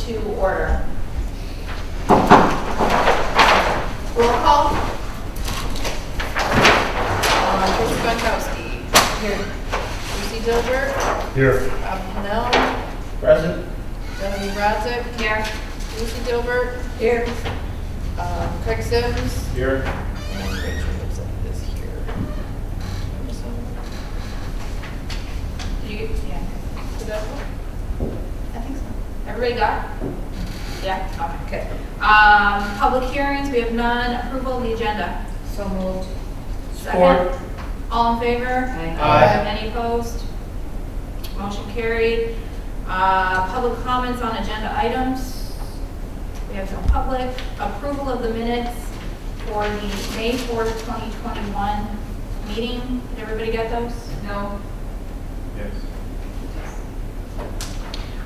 to order. Roll call. Trustee Bankowski. Here. Lucy Dilbert. Here. Bob Pennell. Present. Melanie Rodzik. Here. Lucy Dilbert. Here. Craig Sims. Here. And Rachel is here. Did you get, yeah. Did that one? I think so. Everybody got it? Yeah, okay, good. Public hearings, we have none. Approval of the agenda. So moved. Second. All in favor? Aye. Any opposed? Motion carried. Public comments on agenda items. We have no public. Approval of the minutes for the May 4th, 2021 meeting. Did everybody get those? No. Yes.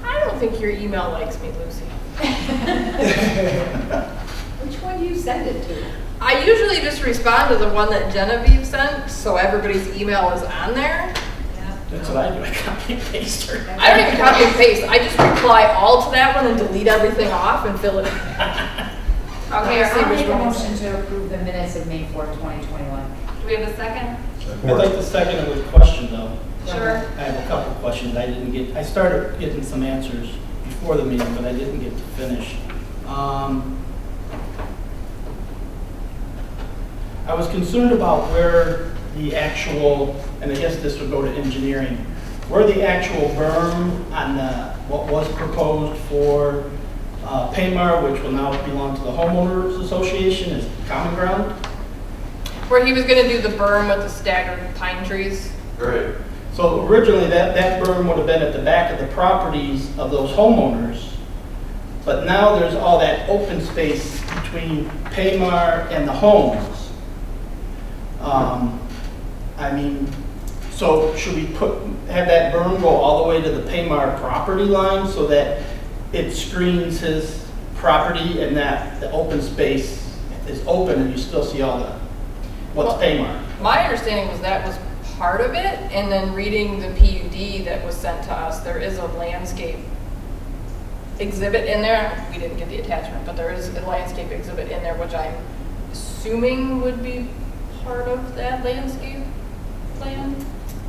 I don't think your email likes me, Lucy. Which one do you send it to? I usually just respond to the one that Genevieve sent, so everybody's email is on there. Yeah. That's what I do. I copy and paste her. I don't even copy and paste. I just reply all to that one and delete everything off and fill it in. Okay, Let's see I'll which make a one. motion to approve the minutes of May 4th, 2021. Do we have a second? I'd like to second it with a question though. Sure. I have a couple of questions I didn't get. I started getting some answers before the meeting, but I didn't get to finish. I was concerned about where the actual, and I guess this would go to engineering, where the actual berm on what was proposed for Paymar, which will now belong to the homeowners association, is common ground. Where he was gonna do the berm with the staggered pine trees. Right. So originally, that berm would have been at the back of the properties of those homeowners, but now there's all that open space between Paymar and the homes. I mean, so should we have that berm go all the way to the Paymar property line so that it screens his property and that the open space is open and you still see all what's Well, Paymar? My understanding was that was part of it, and then reading the PUD that was sent to us, there is a landscape exhibit in there. We didn't get the attachment, but there is a landscape exhibit in there, which I'm assuming would be part of that landscape plan.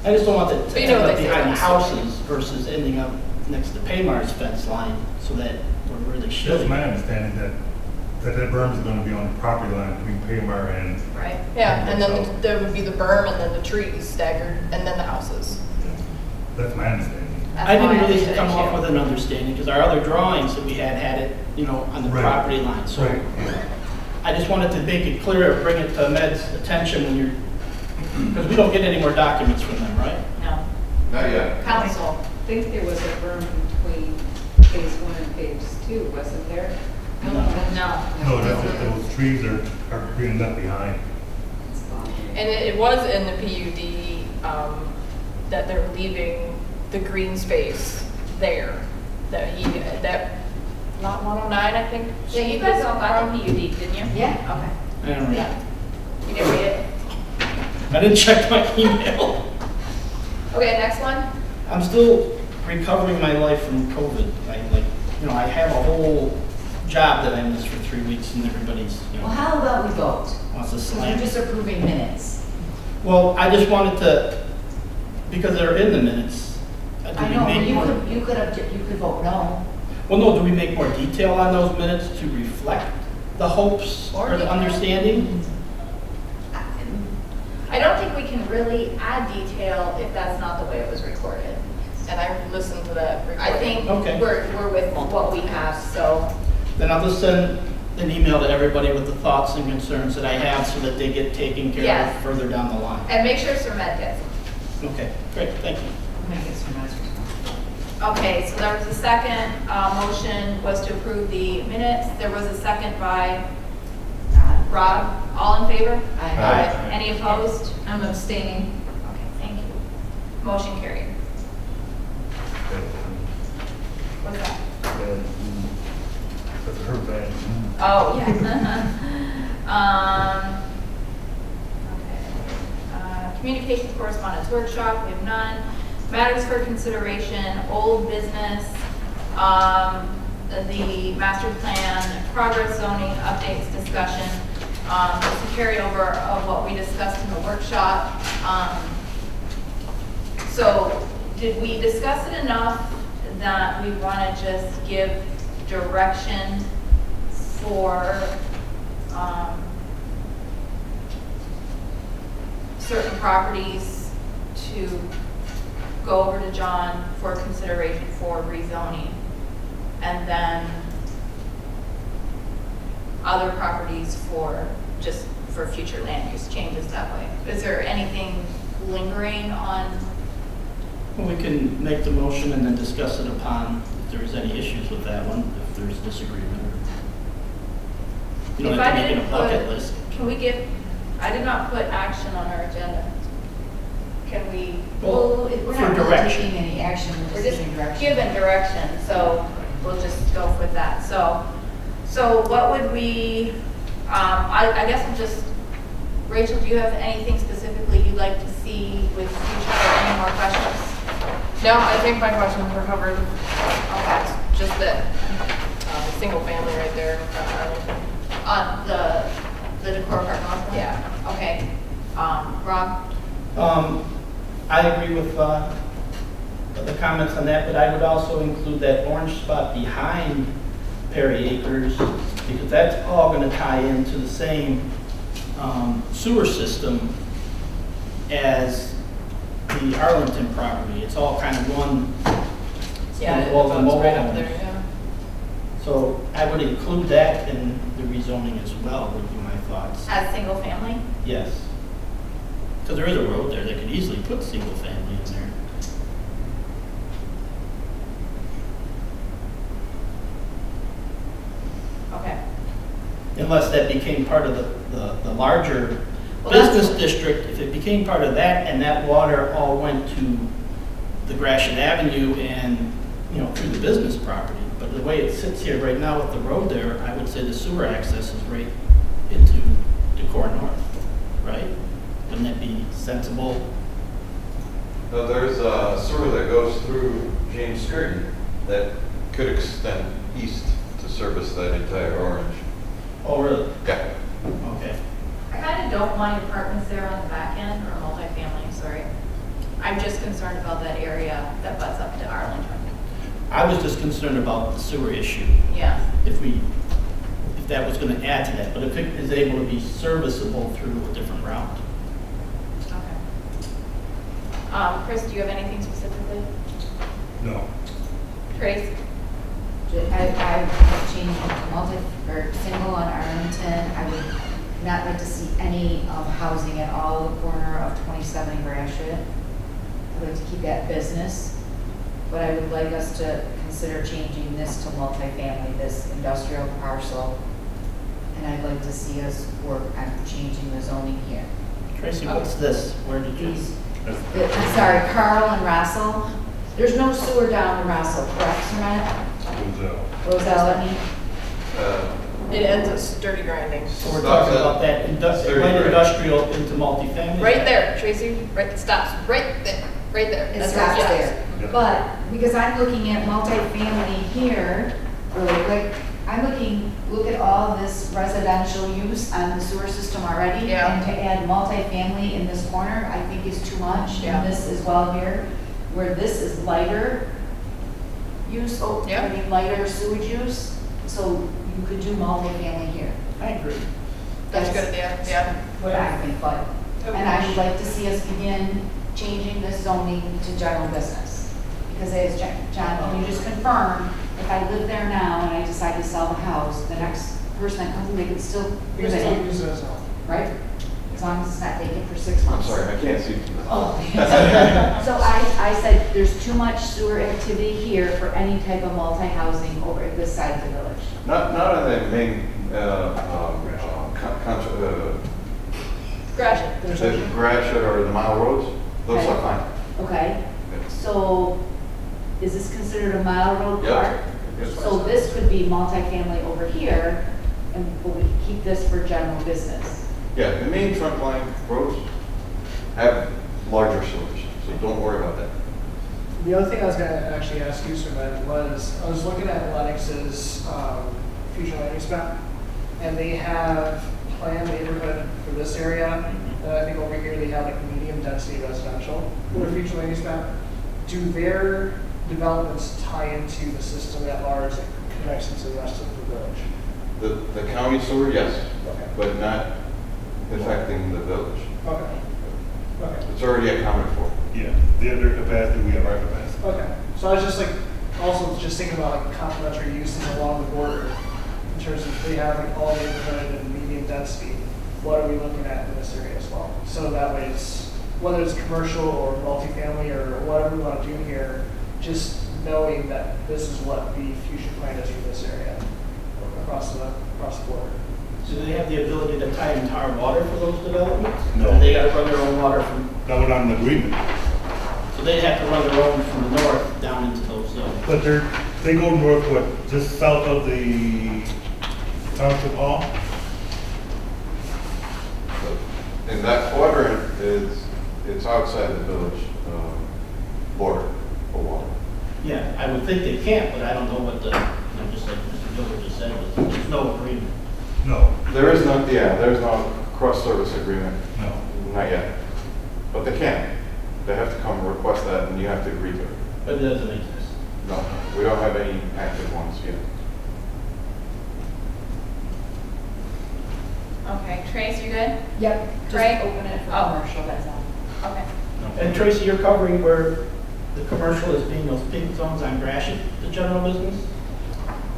I just don't want it But to you know end what up they say behind about houses versus ending up next to Paymar's fence line, so that we're really That's shielding. my understanding that berm is going to be on the property line between Paymar and. Right. Yeah, and then there would be the berm and then the trees staggered, and then the houses. That's my understanding. That's I didn't my really understanding, come off too. with an understanding, because our other drawings that we had it, on the Right. property line, so. Right. I just wanted to make it clear, bring it to Med's attention when you're, because we don't get any more documents from them, right? No. Not yet. Council. I think there was a berm between phase 1 and phase 2, wasn't there? No. No, those trees are greening up behind. And it was in the PUD that they're leaving the green space there. That lot 109, I think. Yeah, you guys all got the PUD, didn't you? Yeah. I don't know. Yeah. You didn't read it? I didn't check my email. Okay, next one. I'm still recovering my life from COVID. I have a whole job that I missed for 3 weeks, and everybody's, Well, how about we vote? wants to Because slam. you're just approving minutes. Well, I just wanted to, because they're in the minutes. Do I we know, make more- but you could vote no. Well, no, do we make more detail on those minutes to reflect the hopes Or or the detail. understanding? I don't think we can really add detail if that's not the way it was recorded. And I listened to that recording. I think Okay. we're with what we have, so. Then I'll just send an email to everybody with the thoughts and concerns that I have so that they get taken care Yes. of further down the line. And make sure Sir Med gets it. Okay, great, thank you. I'm gonna get some answers. Okay, so there was a second motion was to approve the minutes. There was a second by Rob. All in favor? Aye. Any opposed? I'm abstaining. Okay, thank you. Motion carried. What's that? That's her bad. Oh, yeah. Okay. Communications correspondence workshop, we have none. Matters for consideration, old business. the master plan progress zoning updates discussion, just a carryover of what we discussed in the workshop. So did we discuss it enough that we want to just give direction for certain properties to go over to John for consideration for rezoning? And then other properties for future land use changes that way? Is there anything lingering on? We can make the motion and then discuss it upon if there's any issues with that one, if there's disagreement. You don't If have I to make it a didn't bucket put- list. Can we get, I did not put action on our agenda. Can we? Well, We're for not really direction. taking any action, we're We're just just giving direction. given direction, so we'll just go with that. So what would we, I guess I'll just, Rachel, do you have anything specifically you'd like to see with future, or any more questions? No, I think my questions were covered. Okay. Just that, single family right there in front of Arlington. On the decor park north one? Yeah. Okay. Rob? I agree with the comments on that, but I would also include that orange spot behind Perry Acres, because that's all going to tie into the same sewer system as the Arlington property. It's all kind of one. Yeah, it all the goes mobile right up homes. there, yeah. So I would include that in the rezoning as well, would be my thoughts. As single family? Yes. Because there is a road there, they could easily put single family in there. Okay. Unless that became part of the larger Well, that's- business district, if it became part of that and that water all went to the Gratiot Avenue and, you know, through the business property. But the way it sits here right now with the road there, I would say the sewer access is right into Decor North, right? Wouldn't that be sensible? No, there's a sewer that goes through James Street that could extend east to service that entire orange. Oh, really? Yeah. Okay. I kind of don't mind apartments there on the back end, or multifamily, sorry. I'm just concerned about that area that butts up to Arlington. I was just concerned about the sewer issue. Yeah. If that was going to add to that, but if it is able to be serviceable through a different route. Okay. Chris, do you have anything specifically? No. Trace? I changed it to multi, or single on Arlington. I would not like to see any housing at all the corner of 27 and Gratiot. I'd like to keep that business, but I would like us to consider changing this to multifamily, this industrial parcel. And I'd like to see us work on changing the zoning here. Tracy, what's this? Where did you? Please. That's- I'm sorry, Carl and Russell. There's no sewer down in Russell, correct, Serena? Roselle, I mean. It ends at sturdy grinding. So we're talking about that light industrial into multifamily? Right there, Tracy, right, it stops right there, right there. It That's where stops stops. there. Yeah. But, because I'm looking at multifamily here, or like, I'm looking, look at all this residential use on the sewer system already. Yeah. And to add multifamily in this corner, I think is too much. Yeah. And this as well here, where this is lighter use, Yeah. I mean, lighter sewage use. So you could do multifamily here. I agree. That's good, yeah. What I think, but, and I would like to see us begin changing this zoning to general business. Because as John, can you just confirm, if I live there now and I decide to sell the house, the next person that comes in, they could still use it, right? As long as it's not vacant for 6 I'm months. sorry, I can't see. Oh. So I said, there's too much sewer activity here for any type of multi-housing over at this side of the village. Not on the main, Gratiot. the Gratiot or the Mile Roads, those Okay. are fine. Okay, so is this considered a mile road Yep. park? Yes. So this could be multifamily over here, and we could keep this for general business. Yeah, the main trunk line roads have larger sewers, so don't worry about that. The other thing I was gonna actually ask you, sir, Ben, was, I was looking at Lennox's, future land use map, and they have planned neighborhood for this area, and I think over here they have like medium density residential for their future land use map. Do their developments tie into the system at large that connects into the rest of the village? The county sewer, yes, Okay, but not affecting the village. okay, okay. It's already accounted for. Yeah, they have their capacity, we have our capacity. Okay, so I was just like, also just thinking about like complementary uses along the border, in terms of they have like all neighborhood and medium density, what are we looking at in this area as well? So that way it's, whether it's commercial or multifamily or whatever we want to do here, just knowing that this is what the future plan is for this area across the border. Do they have the ability to tie entire water for those developments? No. Or they gotta run their own water from, That was on an agreement, so they'd have to run their own from the north down into those zones? but they go north, what, just south of the township hall? And that quadrant it's outside the village border for water. Yeah, I would think they can't, but I don't know what the, just like Mr. Gilbert just said, there's no agreement. No, There's no cross-service agreement, no. not yet. But they can. They have to come request that and you have to agree to it. But it doesn't exist. No, we don't have any active ones yet. Okay, Trace, you good? Yep, just Right. open it for Oh. commercial, that's all. Okay. And Tracy, you're covering where the commercial is being those pink zones on Gratiot, the general business?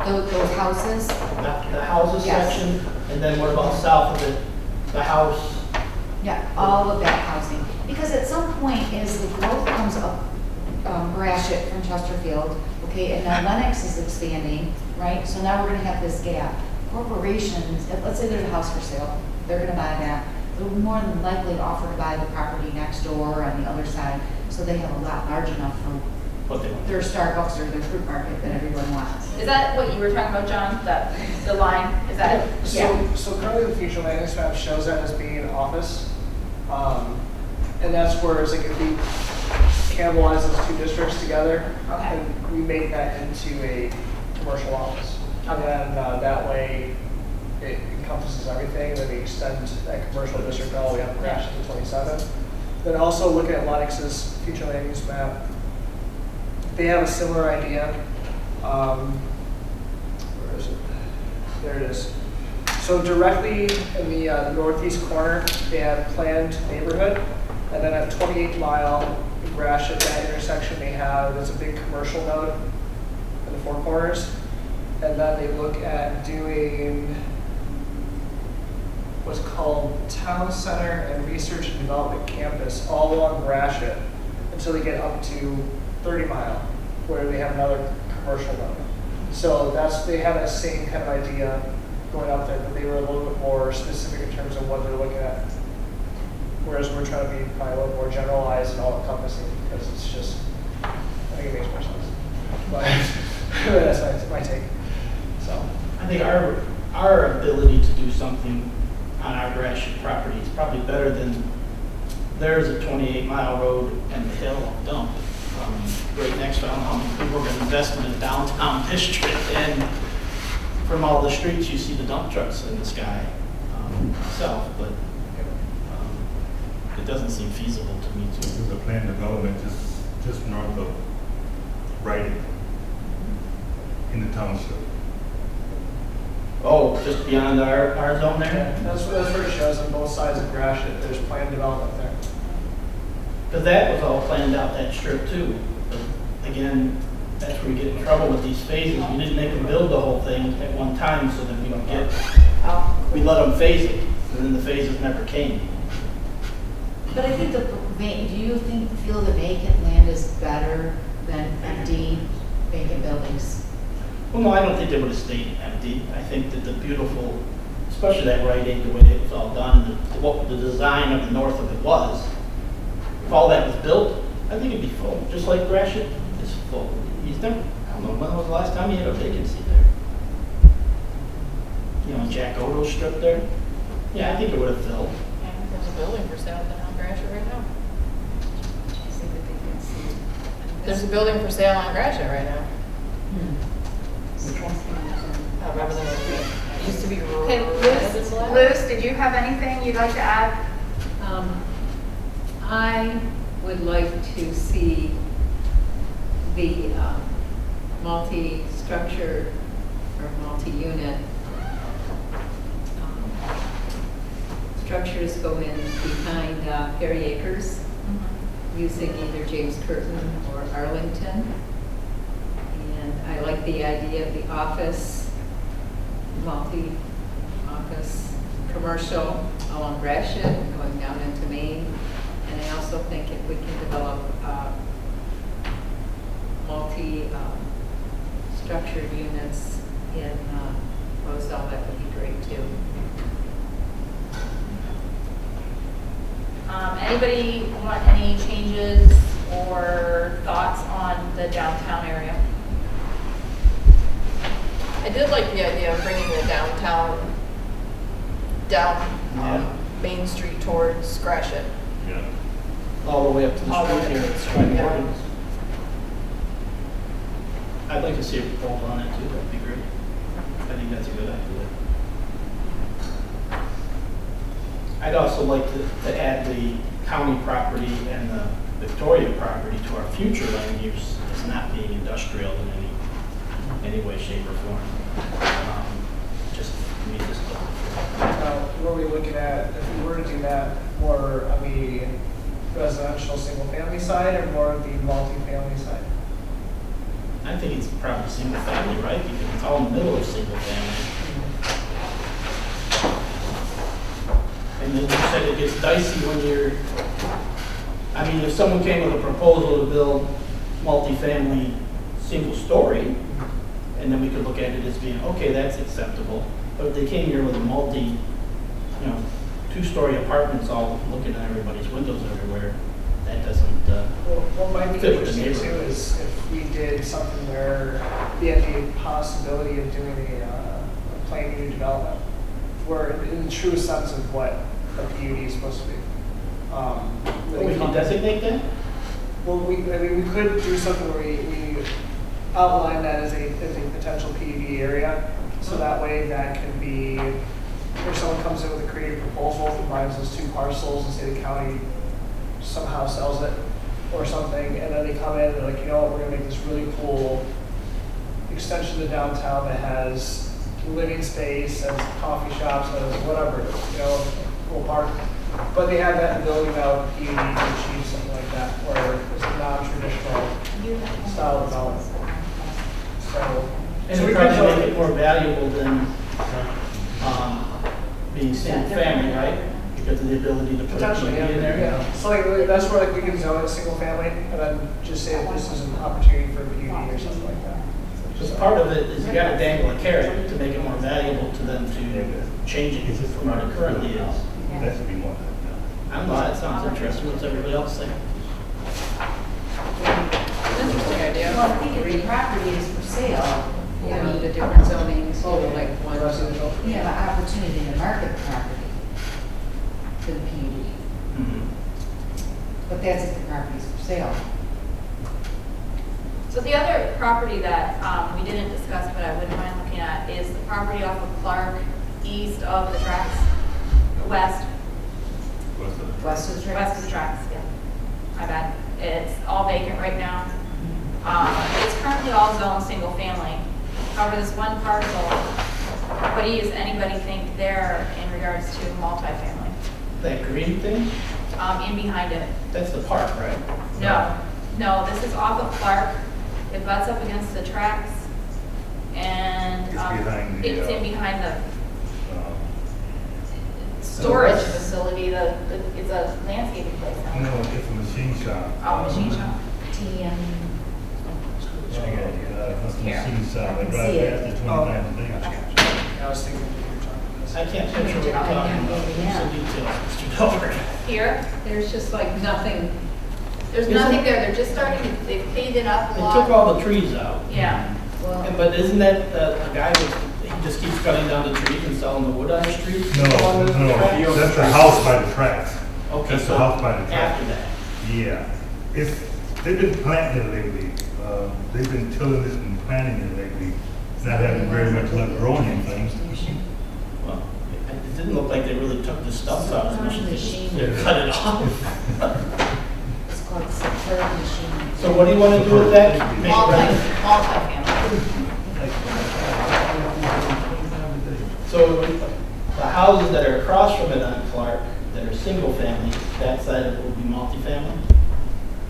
Those houses, The houses Yes. section, and then what about south of it, the house? yeah, all of that housing. Because at some point, as the growth comes up, Gratiot from Chesterfield, okay, and now Lennox is expanding, right? So now we're gonna have this gap. Corporations, let's say there's a house for sale, they're gonna buy that. They're more than likely offer to buy the property next door on the other side, so they have a lot large enough for What they want. their Starbucks or their fruit market that everyone wants. Is that what you were talking about, John? That, the line, is that? So currently the future land use map shows that as being an office. And that's where it's like if we cannibalize those two districts together, Okay. and we make that into a commercial office. And then that way it encompasses everything, and then we extend that commercial district all the way up Gratiot to 27. Then also looking at Lennox's future land use map, they have a similar idea. Where is it? There it is. So directly in the northeast corner, they have planned neighborhood, and then at 28 Mile, Gratiot, that intersection, they have, there's a big commercial node in the four corners, and then they look at doing what's called Town Center and Research and Development Campus all along Gratiot until they get up to 30 Mile, where they have another commercial node. So they have that same kind of idea going up there, but they were a little bit more specific in terms of what they're looking at. Whereas we're trying to be probably a little more generalized and all encompassing, because it's just, I think it makes more sense. But that's my take. So, I think our ability to do something on our Gratiot property is probably better than there's a 28-mile road and the hill dump right next to how many people are going to invest in the downtown district, and from all the streets you see the dump trucks in the sky myself, but it doesn't seem feasible to me to. There's a planned development just north of Writing in the township. Oh, just beyond our zone yeah, there? that's where it shows on both sides of Gratiot, there's planned development there. Because that was all planned out, that strip too. But again, that's where we get in trouble with these phases. We didn't make them build the whole thing at one time so that we don't get, we let them phase it, and then the phases never came. But I think do you feel the vacant land is better than empty vacant buildings? Well, no, I don't think they would have stayed empty. I think that the beautiful, especially that Rite Aid, the way it was all done, what the design of the north of it was, if all that was built, I think it'd be full, just like Gratiot is full. He's never, I don't know, when was the last time you had a vacancy there? You know, Jack Odo's strip there? Yeah, I think it would have filled. And there's a building for sale down on Gratiot right now. There's a building for sale on Gratiot right now. Which one? Rather than it used to be rural. Okay, Liz, did you have anything you'd like to add? I would like to see the multi-structure or multi-unit structures go in behind Perry Acres, using either James Curtin or Arlington. And I like the idea of the office, multi-office, commercial along Gratiot, going down into Maine. And I also think if we can develop multi-structured units in Roselle, that would be great too. Anybody want any changes or thoughts on the downtown area? I did like the idea of bringing the downtown down Main Street towards Gratiot. Yeah. All the way up to the All the street way. here, it's quite Yeah. important. I'd like to see a proposal on it too, that'd be great. I think that's a good idea. I'd also like to add the county property and the Victoria property to our future land use as not being industrial in any way, shape, or form. Just to meet this goal. Were we looking at, if we were to do that, more on the residential single-family side or more of the multi-family side? I think it's probably single family, right? Because it's all in the middle of single family. And then you said it gets dicey when you're, I mean, if someone came with a proposal to build multifamily, single story, and then we could look at it as being, okay, that's acceptable. But if they came here with a two-story apartments all looking at everybody's windows everywhere, that doesn't, Well, what might be Fit with the interesting too neighborhood. is if we did something where we had the possibility of doing a planned unit development, where in the true sense of what a PUD is supposed to be. we can designate that? Well, we could do something where we outline that as a potential PUD area, so that way that can be, if someone comes in with a creative proposal, combines those two parcels and say the county somehow sells it or something, and then they come in and they're like, you know what, we're gonna make this really cool extension to downtown that has living space, has coffee shops, has whatever, cool park. But they have that ability now with PUD to achieve something like that, where it's a non-traditional style of development. So And we it could probably make it more valuable than being single family, right? Because of the ability to put a potentially, PUD in there. yeah. So like, that's where like we can zone it single family, and then just say that this is an opportunity for a PUD or something like that. Because part of it is you gotta dangle a carrot to make it more valuable to them to change it from what it currently is. That should be more. I don't know, that sounds interesting. What's everybody else think? Interesting idea. Well, I think if the property is for sale, You know, the different zonings, like one. Residential. you have an opportunity to market the property to the PUD. Mhm. But that's if the property is for sale. So the other property that we didn't discuss, but I wouldn't mind looking at, is the property off of Clark, east of the tracks, west West of the tracks. of the tracks, yeah. My bad. It's all vacant right now. It's currently all zoned single family. However, this one parcel, what does anybody think there in regards to multifamily? That green thing, In behind it? that's the park, right? No, this is off of Clark. It butts up against the tracks. And It's behind the, it's in behind the Uh, storage facility. It's a landscaping place now. No, it's a machine shop. Oh, machine shop. TM. It's a Here. machine shop. I I can drive see it. past it 20 times a day. I was thinking that you were talking about this. I can't picture what you're talking about. What's the details, Mr. Dover? Here, There's just like nothing, there's nothing there. They're just starting to, they've paved it up a They lot. took all the trees out. Yeah. Well, But isn't that a guy that, he just keeps cutting down the trees and selling the wood on the street? No, that's the house by the tracks. Okay, That's the so house by the tracks. after that. Yeah. It's, They've been planting it lately. They've been tilling it and planting it lately. Not having very much luck growing anything. Well, it didn't look like they really took the stumps out as much as they just Machine. cut it off. It's called Superb Machine. So what do you want to do with that? Make it right? Multi-family. So the houses that are across from it on Clark, that are single family, that side of it will be multifamily?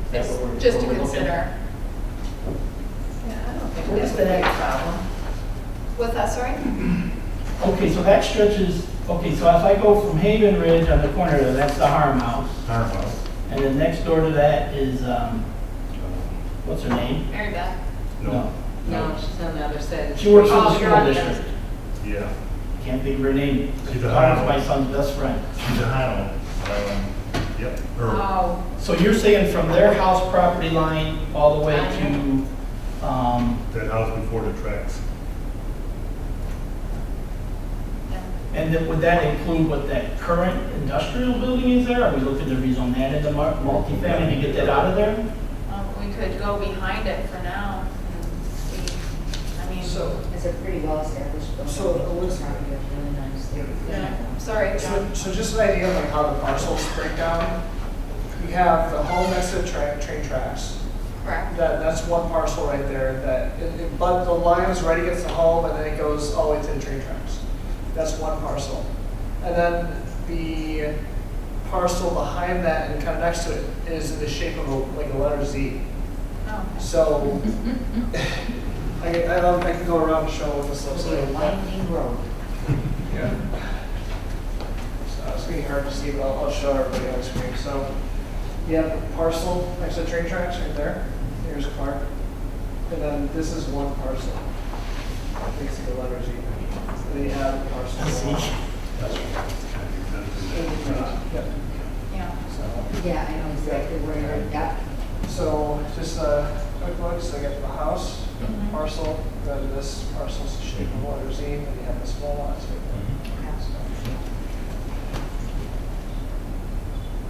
Is that what we're- Just to what we're looking consider. at? Yeah, I don't think Where's that's the would be a next problem. What's that, sorry? Okay, so that stretches, okay, so if I go from Haven Ridge on the corner there, that's the Harm House. Our house. And then next door to that is, what's her name? Mary Beth. No. No, she's on the other side. She works for Oh, the you're school on the district. Yeah. Can't think of her name. She's a Harm's Harm. my son's best friend. She's a Hino. Yep. Her. Oh, So you're saying from their house property line all the way to, That house before the tracks. yeah. and then would that include what that current industrial building is there? Are we looking to rezone that into multifamily to get that out of there? We could go behind it for now. and see. I mean, So, It's a pretty well-established building. So, Elizabeth- Property is really nice. yeah, sorry, John. so just an idea of like how the parcels break down. We have the home next to the train tracks. Correct. That's one parcel right there but the line is right against the home and then it goes all the way to the train tracks. That's one parcel. And then the parcel behind that and kind of next to it is in the shape of like a letter Z. Oh, So I can go around and show what this looks It'll be a like. winding road. Yeah. So it's gonna be hard to see, but I'll show everybody on the screen. So you have the parcel next to the train tracks right there. Here's Clark. And then this is one parcel. Basically the letter Z. And then you have the parcel. I see. Yeah. yeah. So, Yeah, I know exactly where you're at. so just a quick look. So you get the house, Mhm. parcel, then this parcel's the shape of letter Z, and you have the small lots right there.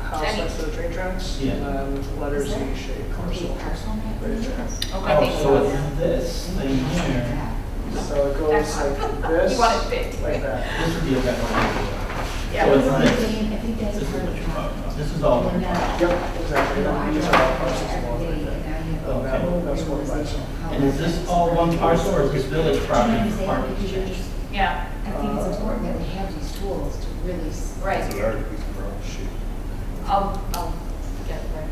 House Any- next to the train tracks, Yeah. and then letter Is Z that shaped parcel. Complete parcel map? Right there. Okay, Oh, thank so you. it's this thing here. So it goes like this, You want it big. like that. This would be a better one. Yeah. So it's I this. think that's This is part what of you're the talking about. This is all. We're not- Yep, exactly. You know, I These know are all that parcels every along day, right there. and I have Oh, a full that's one realization of how And is this all one parcel or is this village property for parking? Because you're just, Yeah, I think it's important that we have these tools to really. right. It's a large piece of property. I'll get it right.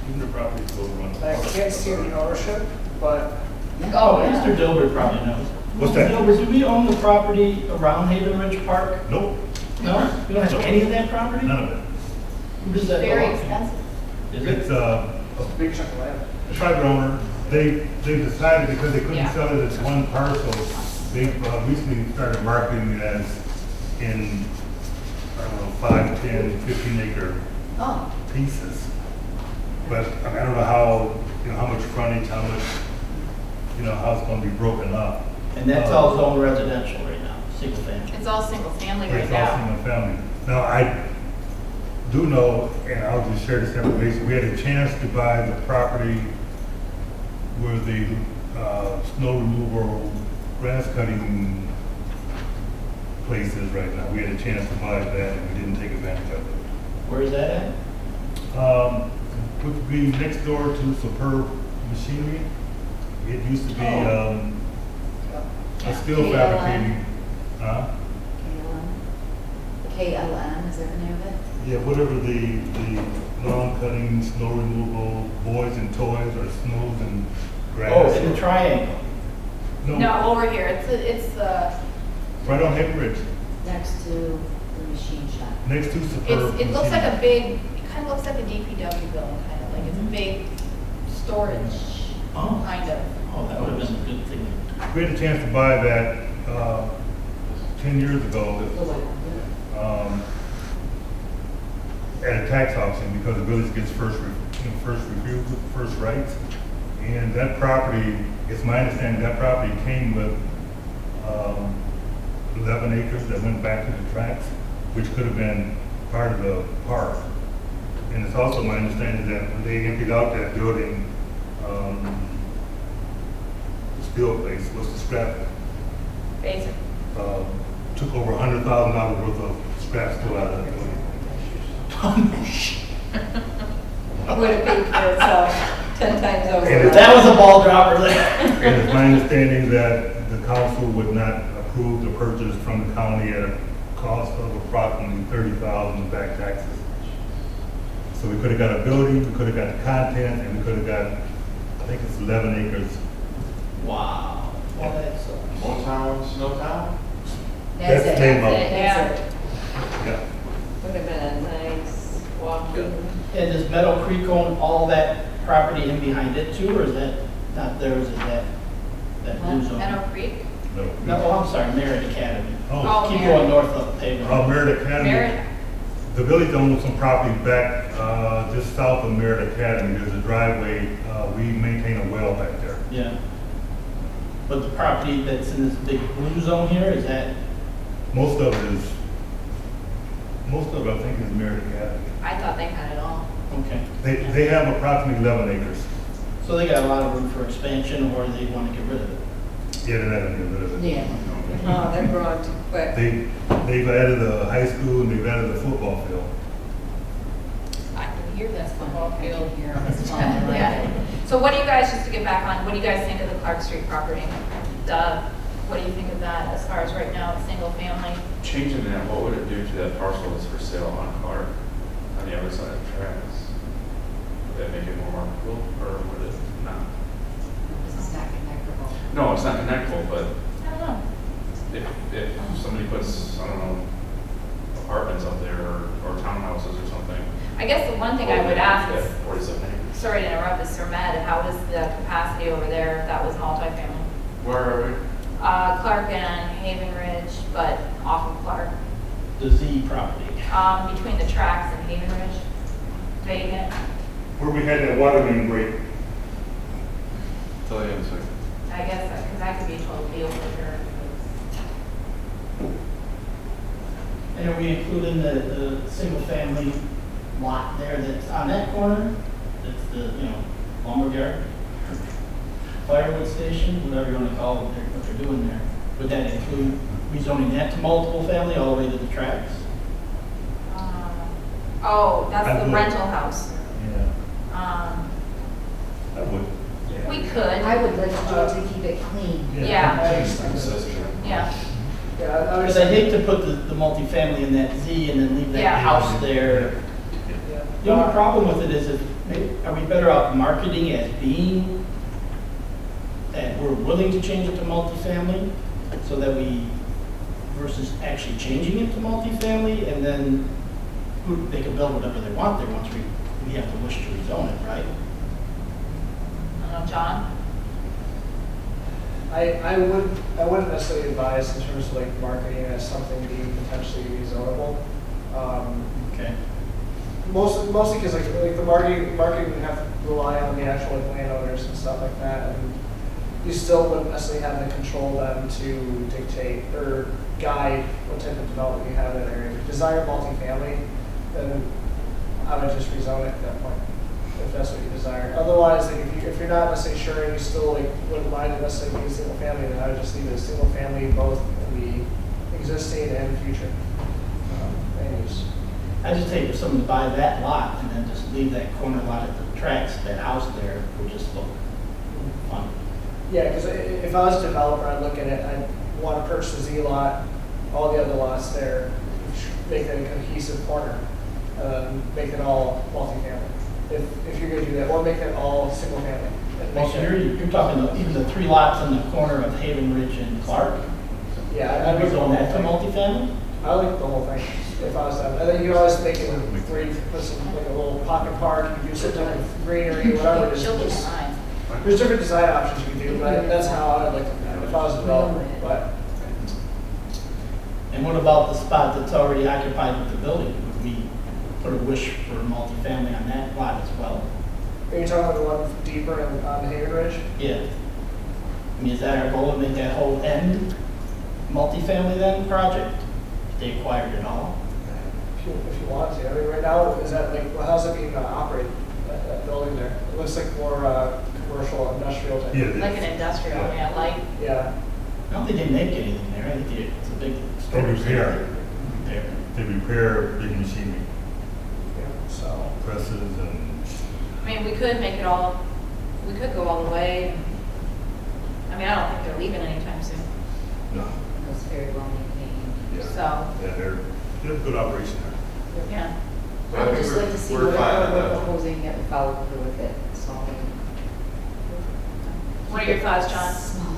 Even the property's over on the. I can't see the ownership, but Oh, Mr. Dilbert probably knows. What's that? Dilbert, do we own the property around Haven Ridge Park? Nope, No? We don't have any of that property? none of it. Who does that Very belong to? expensive. Is It's it? it's a big chunk of land. a private owner. They decided because they couldn't Yeah. sell it as one parcel, they've recently started marketing it as in, I don't know, 5, 10, 15 acre Oh, pieces. But I mean, I don't know how, how much frontage, how much, how it's gonna be broken up. And that's all zone residential right now, single family. It's all single family right It's all now. single family. Now, I do know, and I'll just share this information, we had a chance to buy the property where the snow removal, grass cutting place is right now. We had a chance to buy that and we didn't take advantage of it. Where is that at? Would be next door to Superb Machinery. It used to be a steel KLM. fabricating. Huh? KLM, is that the name of it? Yeah, whatever the lawn cutting, snow removal, boys and toys, or snows and grass. Oh, in the triangle. No, over here, it's Right on Haven Ridge, Next to the machine shop. next to Superb. it looks like a Machinery. big, it kind of looks like a DPW building, kind of, like it's a big storage, Oh, kind of. oh, that would have been a good thing. We had a chance to buy that 10 years ago at a tax auction because the village gets first refusal, first rights. And that property, it's my understanding, that property came with 11 acres that went back to the tracks, which could have been part of the park. And it's also my understanding that when they emptied out that building, the steel place, what's the scrap? Basic. Took over $100,000 worth of scrap steel out of that building. Would have paid for itself 10 times over. And That was a ball dropper there. And it's my understanding that the council would not approve the purchase from the county at a cost of approximately $30,000 back taxes. So we could have got a building, we could have got the content, and we could have got, I think it's 11 acres. Wow. Well, that's, Motown, Snowtown? That's it. Name of it. That's it. Yeah. Would have been a nice walking. and does Meadow Creek own all that property in behind it too, or is that not theirs, is that blue zone? Meadow Creek? No. No, oh, I'm sorry, Merritt Academy. Oh, Keep Merritt. going north up pavement. Merritt Academy. Merritt? The village owns some property back, just south of Merritt Academy. There's a driveway, we maintain a well back there. Yeah. But the property that's in this big blue zone here, is that, Most of it, I think, is Merritt Academy. I thought they had it all. okay. They have approximately 11 acres. So they got a lot of room for expansion, or they want to get rid of it? Yeah, they're not gonna get rid of it. Yeah. Oh, they're growing too quick. They've added a high school and they've added a football field. I can hear this football I field. can hear it's fun, I like Yeah. it. So what do you guys, just to get back on, what do you guys think of the Clark Street property? Doug, what do you think of that as far as right now, it's single family? Changing that, what would it do to that parcel that's for sale on Clark, on the other side of the tracks? Would that make it more marketable, or would it not? This is not connectable. No, it's not connectable, but I don't know. if somebody puts, I don't know, apartments up there, or townhouses or something. I guess the one thing I would ask is, 47 acres. sorry to interrupt, is Sir Med, how is the capacity over there if that was multifamily? Where are we? Clark and Haven Ridge, but off of Clark, The Z property. between the tracks and Haven Ridge, vacant. Where we had that water main break. Tell you in a second. I guess, because that could be a total deal breaker. And are we including the single family lot there that's on that corner? That's the, lumber yard, firewood station, whatever you want to call it, what they're doing there. Would that include rezoning that to multiple family all the way to the tracks? Oh, I that's the would. rental house. Yeah. I would. We could, I would like to do it to keep it clean. yeah, Consistent. yeah. Yeah, I would Because I say, hate to put the multifamily in that Z and then leave that Yeah. house there. yeah. The only problem with it is are we better off marketing as being that we're willing to change it to multifamily so that versus actually changing it to multifamily and then they can build whatever they want there once we have to wish to rezone it, right? I don't know, John? I wouldn't necessarily advise in terms of like marketing as something being potentially rezonable. Okay. Mostly because like the marketing would have to rely on the actual like landowners and stuff like that, and you still wouldn't necessarily have the control then to dictate or guide what type of development you have in that area. If you desire multifamily, then I would just rezone it at that point, if that's what you desire. Otherwise, like if you're not necessarily sure and you still like wouldn't mind it necessarily being single family, then I would just leave it as single family both in the existing and future land use. I just hate for someone to buy that lot and then just leave that corner lot at the tracks, that house there would just look fun. Yeah, because if I was a developer, I'd look at it, I'd want to purchase the Z lot, all the other lots there, make that a cohesive corner, make it all multifamily. If you're gonna do that, or make it all single family. And Well, make so it- you're talking even the 3 lots on the corner of Haven Ridge and Clark? Yeah, I'd rezone that to multifamily? I like the whole thing, if I was them. And then you can always make it where you can put some, like a little pocket park, you can do some type of greenery, whatever it is. She'll be Just- fine. There's different design options you can do, but that's how I would like to, if I was a developer, but. And what about the spot that's already occupied with the building? Would we put a wish for multifamily on that lot as well? Are you talking about the one deeper on Haven Ridge? Yeah. I mean, is that our goal, to make that whole end multifamily then project? If they acquired it all? if you want to. I mean, right now, is that like, well, how's it being operated, that building there? It looks like more commercial, industrial type. Yeah, it Like is. an industrial, Yeah. yeah, like, Yeah, I don't think they make anything there, I think it's a big storage. repair. Repair. They repair big machinery, yeah, so. presses and, I mean, we could make it all, we could go all the way. I mean, I don't think they're leaving anytime soon, no, It was very well maintained. yeah. so, Yeah, they're a good operation there. yeah. But I I would think just like to see we're what fine on we're that. proposing that we follow through with it, so. What are your thoughts, John? Small.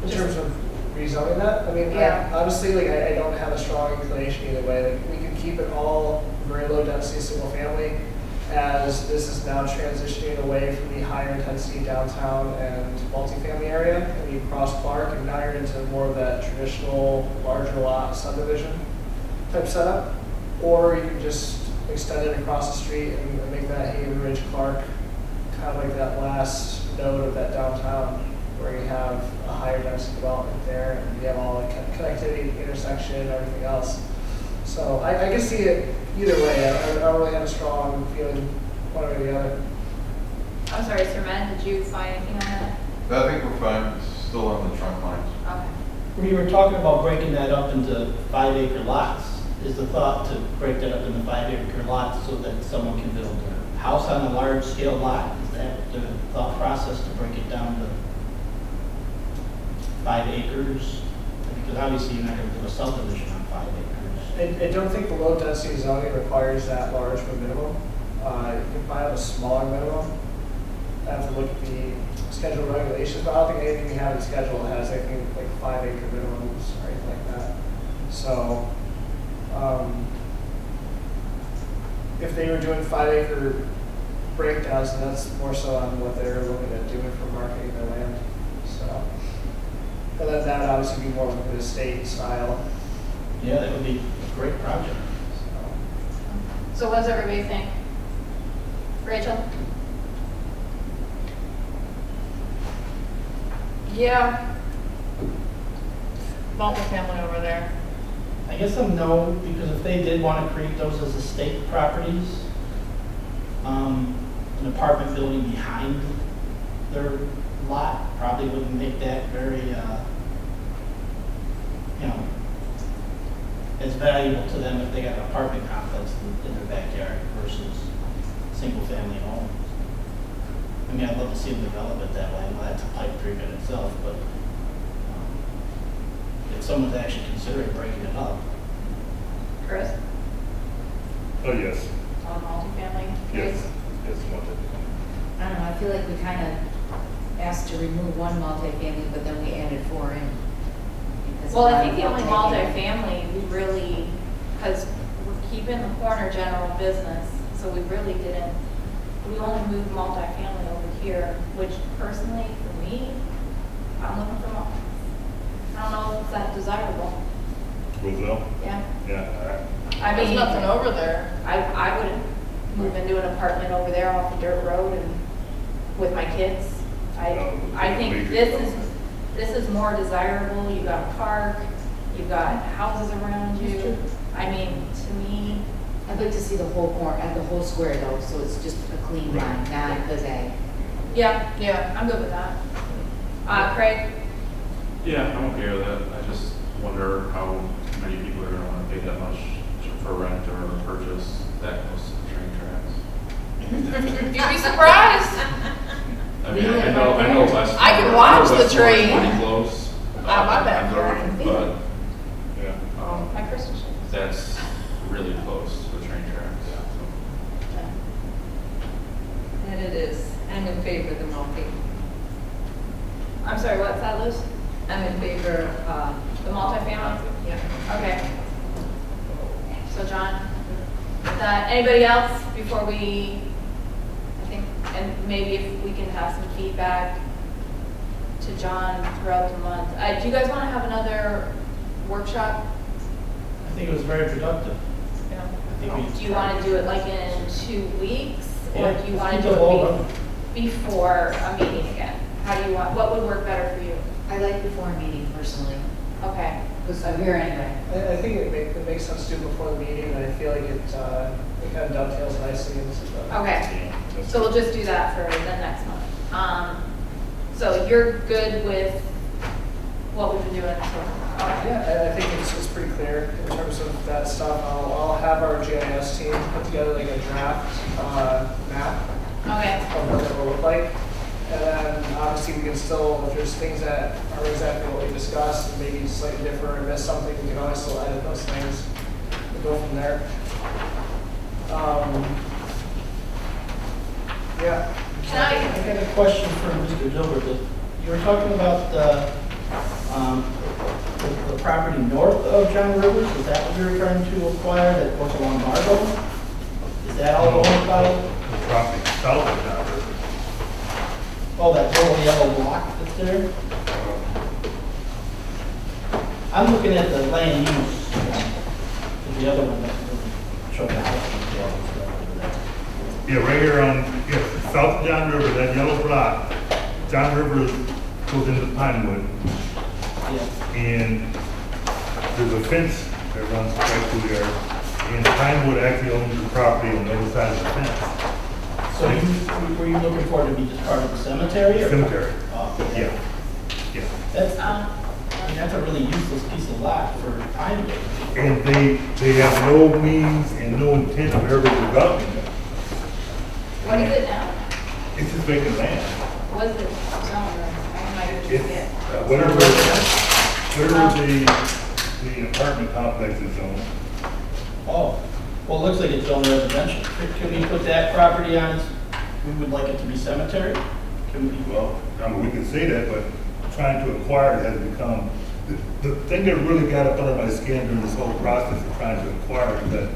In terms of rezoning that, I mean, Yeah. honestly, like, I don't have a strong inclination either way. Like, we can keep it all very low density, single family, as this is now transitioning away from the higher intensity downtown and multifamily area. And you cross Clark and now you're into more of that traditional larger lot subdivision type setup. Or you can just extend it across the street and make that Haven Ridge Clark kind of like that last node of that downtown, where you have a higher density development there, and you have all the connectivity, intersection, everything else. So I can see it either way. I don't really have a strong feeling one way or the other. I'm sorry, Sir Matt, did you find anything on that? I think we're fine, it's still on the trunk lines. Okay. We were talking about breaking that up into 5-acre lots. Is the thought to break that up into 5-acre lots so that someone can build a house on a large scale lot? Is that the thought process, to break it down to 5 acres? Because obviously you're not going to do a subdivision on 5 acres. I don't think the low density zoning requires that large of a minimum. You can probably have a smaller minimum. I have to look at the schedule regulations, but I don't think anything we have in schedule has anything like 5-acre minimums or anything like that. So, if they were doing 5-acre breakdowns, then that's more so on what they're looking at doing for marketing their land. So, but then that would obviously be more of an estate style. Yeah, that would be a great project. So what does everybody think? Rachel? Yeah. Multifamily over there. I guess I'm no, because if they did want to create those as estate properties, an apartment building behind their lot probably wouldn't make that very, as valuable to them if they got an apartment complex in their backyard versus single-family homes. I mean, I'd love to see them develop it that way. Well, that's a pipe dream in itself, but if someone's actually considering breaking it up, Chris? Oh, yes, On multifamily? yes, yes, I don't know, I feel like we kind of asked to remove one multifamily, but then we added 4 in. because Well, a I lot think of the only multifamily- multifamily, we really, because we're keeping the corner general business, so we really didn't, we only moved multifamily over here, which personally, for me, I'm looking for more. I don't know if it's that desirable, Roselle, yeah. yeah, I There's mean, nothing over there. I wouldn't move into an apartment over there off a dirt road and with my kids. I think this is more desirable. You got a park, you got houses around you. I mean, to me, I'd like to see the whole corner, the whole square though, so it's just a clean line, not the zag. yeah, I'm good with that. Craig? Yeah, I'm okay with that. I just wonder how many people are gonna wanna pay that much for rent or purchase that close to the train tracks. You'd be surprised. I mean, I know West. I can watch the West Fork's train. pretty close. On my on backyard. the road, But, yeah. Hi, Kristen. that's really close to the train tracks. so. And it is. I'm in favor of the multi. I'm sorry, what's that, Liz? I'm in favor of, The multifamily? yeah. Okay. So John, anybody else before we, I think, and maybe if we can have some feedback to John throughout the month. Do you guys want to have another workshop? I think it was very productive. Yeah. I think we- Do you want to do it like in 2 weeks? Or Yeah, do you want to keep do the ball it rolling. before a meeting again? How do you want, what would work better for you? I like before a meeting personally. Okay. Because I'm here anyway. I think it makes sense to do before the meeting, and I feel like it kind of dovetails nicely into the. Okay, so we'll just do that for the next month. So you're good with what we've been doing so far? Okay. Yeah, I think it's pretty clear in terms of that stuff. I'll have our GIS team put together like a draft map Okay, of what it will look like. And then obviously we can still, if there's things that are exactly what we discussed, and maybe slightly different or miss something, we can always still edit those things and go from there. Yeah. can I, I got a question for Mr. Gilbert. You were talking about the property north of John Rivers. Is that what you're trying to acquire that goes along Margot? Is that all owned by? The property south of John River. Oh, that little yellow block that's there? I'm looking at the land use. The other one that really showed the house. Yeah, right here on, south of John River, that yellow block, John River goes into Pinewood, Yeah. and there's a fence that runs right through there, and Pinewood actually owns the property on the other side of the fence, So were you looking for it to be just part of the cemetery? Or? cemetery. Oh, Yeah, yeah. That's, I mean, that's a really useless piece of lot for Pinewood. And they have no means and no intent of ever developing it. what is it now? It's just vacant land. What is it zone? I might have It's, forget. whatever the apartment complex is on. Oh, well, it looks like it's zone residential. Can we put that property on, we would like it to be cemetery? Can we? Well, I mean, we can say that, but trying to acquire it has become, the thing that really got up under my skin during this whole process of trying to acquire is that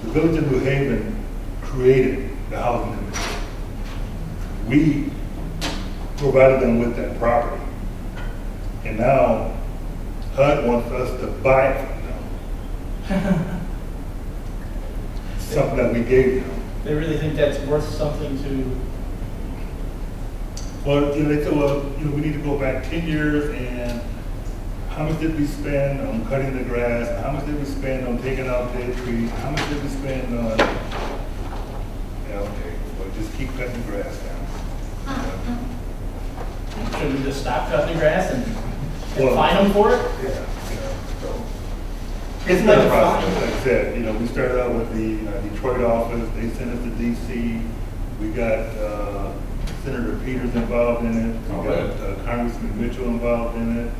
the Village of New Haven created the housing commission. We provided them with that property. And now HUD wants us to buy it from them. Something that we gave them. They really think that's worth something to, Well, you know, they said, well, you know, we need to go back 10 years and how much did we spend on cutting the grass? How much did we spend on taking out dead trees? How much did we spend on, yeah, okay, well, just keep cutting the grass down. should we just stop cutting the grass and Well- fine them for it? Yeah, so. It's not a process, like I said, you know, we started out with the Detroit office, they sent us to DC. We got Senator Peters involved in it. We got Congressman Mitchell involved in it.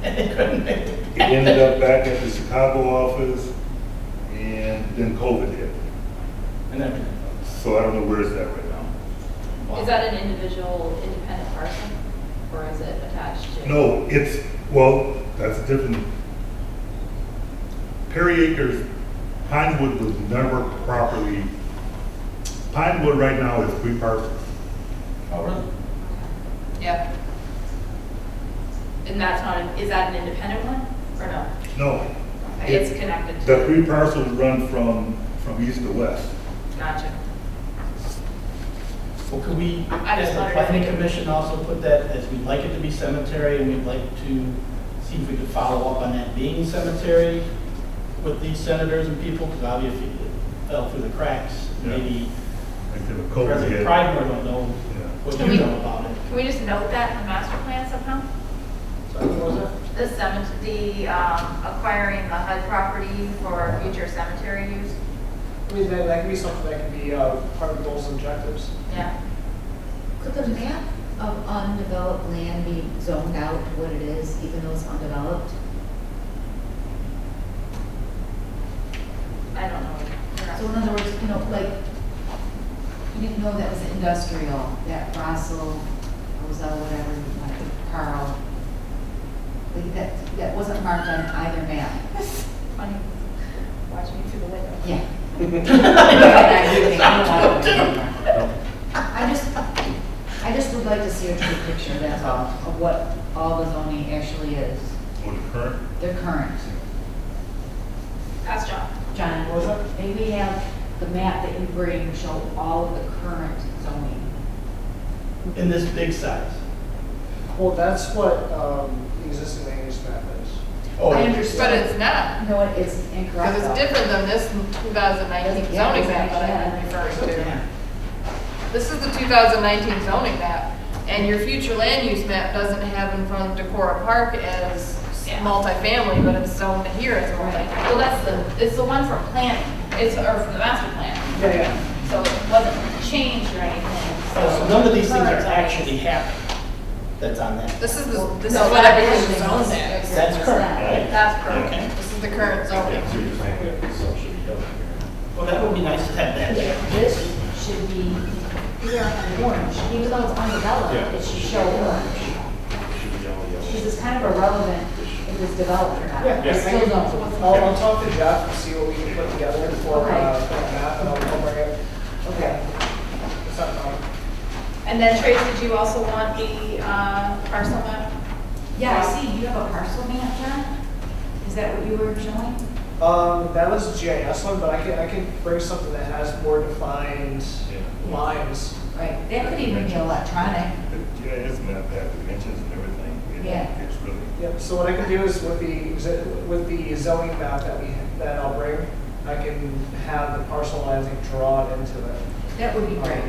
And they couldn't make it. It ended up back at the Chicago office, and then COVID hit. And then, So I don't know where it's at right now. Is that an individual independent parcel, or is it attached to? No, it's, well, that's different. Perry Acres, Pinewood was never properly, Pinewood right now is 3 parcels. oh, really? Yep. And that's not, is that an independent one, or no? No. Okay, it's connected to. The 3 parcels run from east to west. Gotcha. Well, could we, I as just the wondered if planning we could- commission, also put that as we'd like it to be cemetery, and we'd like to see if we could follow up on that being cemetery with these senators and people, because obviously it fell through the cracks. Yeah. Maybe Like I said, with COVID President hit. Pridemore don't know Yeah. what Can you we- know about it. Can we just note that in the master plan somehow? So what was it? The cemetery, acquiring the HUD property for future cemetery use? I mean, that could be something that could be part of goals and objectives. Yeah. Could the map of undeveloped land be zoned out to what it is, even though it's undeveloped? I don't know. So in other words, you know, like, you didn't know that was industrial, that Russell, Rosa, whatever, like Carl. Like that wasn't marked on either map. Funny, watching me through the window. Yeah. I just would like to see a true picture, that's all, of what all the zoning actually is. Or the current. They're current. That's John. John, What was that? maybe have the map that you bring show all of the current zoning. In this big size. Well, that's what existing land use map is. Oh, I But understand. it's not, No, it's incorrect. because it's though. different than this 2019 Yeah, zoning map that yeah. I'm referring to. Yeah. This is the 2019 zoning map, and your future land use map doesn't have in front of Decorah Park as Yeah. multifamily, but it's zoned here as multifamily. Well, it's the one from planning, or from the master plan, Yeah, so it wasn't changed or anything. So none of these things are actually happening that's on that. This is Well, this is no, what that everything's is- zoned as. That's correct, right? That's correct. Okay. This is the current zoning. Well, that would be nice to have that there. This should be orange, even though it's undeveloped, Yeah. it should show orange. Because it's kind of irrelevant if it's developed or not. Yeah. It's still Yeah. zoned. I'll talk to Jeff and see what we can put together for Okay. that map, and I'll bring it. Okay. It's not wrong. And then Trace, did you also want the parcel map? Yeah, I see, you have a parcel map, John? Is that what you were showing? That was a GIS one, but I can bring something that has more defined lines. Right, that could even be electronic. Yeah, it's map that dimensions and everything. Yeah. It's really. Yep, so what I can do is with the zoning map that I'll bring, I can have the parcel lines drawn into it. That would be great.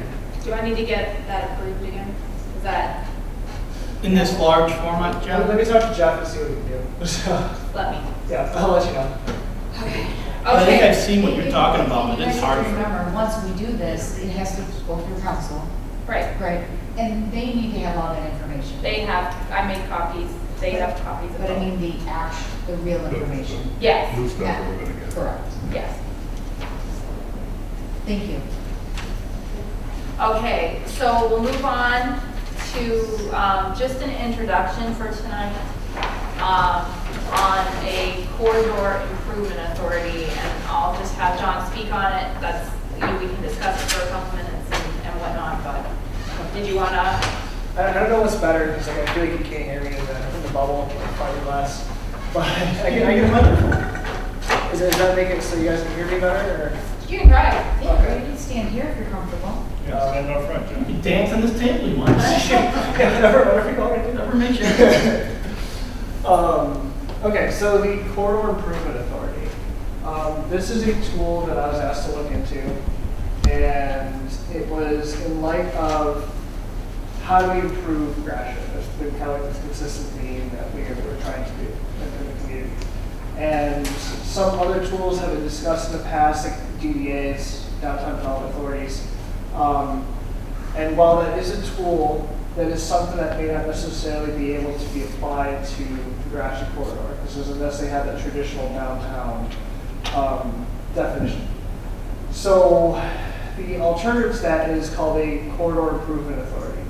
Do I need to get that approved again? Is that, In this large format, Let John? me talk to Jeff and see what we can do. So, let me. yeah, I'll let you know. I think Okay, I've seen what you're talking about, but You it's guys hard have to for. remember, once we do this, it has to go through council. right, Right. And they need to have all that information. they have, I made copies, they have copies of But I it. mean the real information. Yes, New stuff that we're gonna get. Correct. yes. Thank you. Okay, so we'll move on to just an introduction for tonight on a corridor improvement authority, and I'll just have John speak on it. That's, we can discuss it for a couple minutes and whatnot, but did you wanna? I don't know what's better, because like, I feel like you can't hear me in the bubble, fiberglass. But I get a microphone. Is that making it so you guys can hear me better, or? You can drive. Yeah, Okay. you can stand here if you're comfortable. Yeah, stand up front, John. You dance on this table you want. Whatever you want me to do. Never make sure. Okay, so the Corridor Improvement Authority. This is a tool that I was asked to look into, and it was in light of how do we improve Gratiot. That's been kind of like this consistent theme that we're trying to do in the community. And some other tools have been discussed in the past, like DDAs, downtown development authorities. And while that is a tool, that is something that may not necessarily be able to be applied to the Gratiot corridor. This doesn't necessarily have that traditional downtown definition. So the alternative to that is called a corridor improvement authority.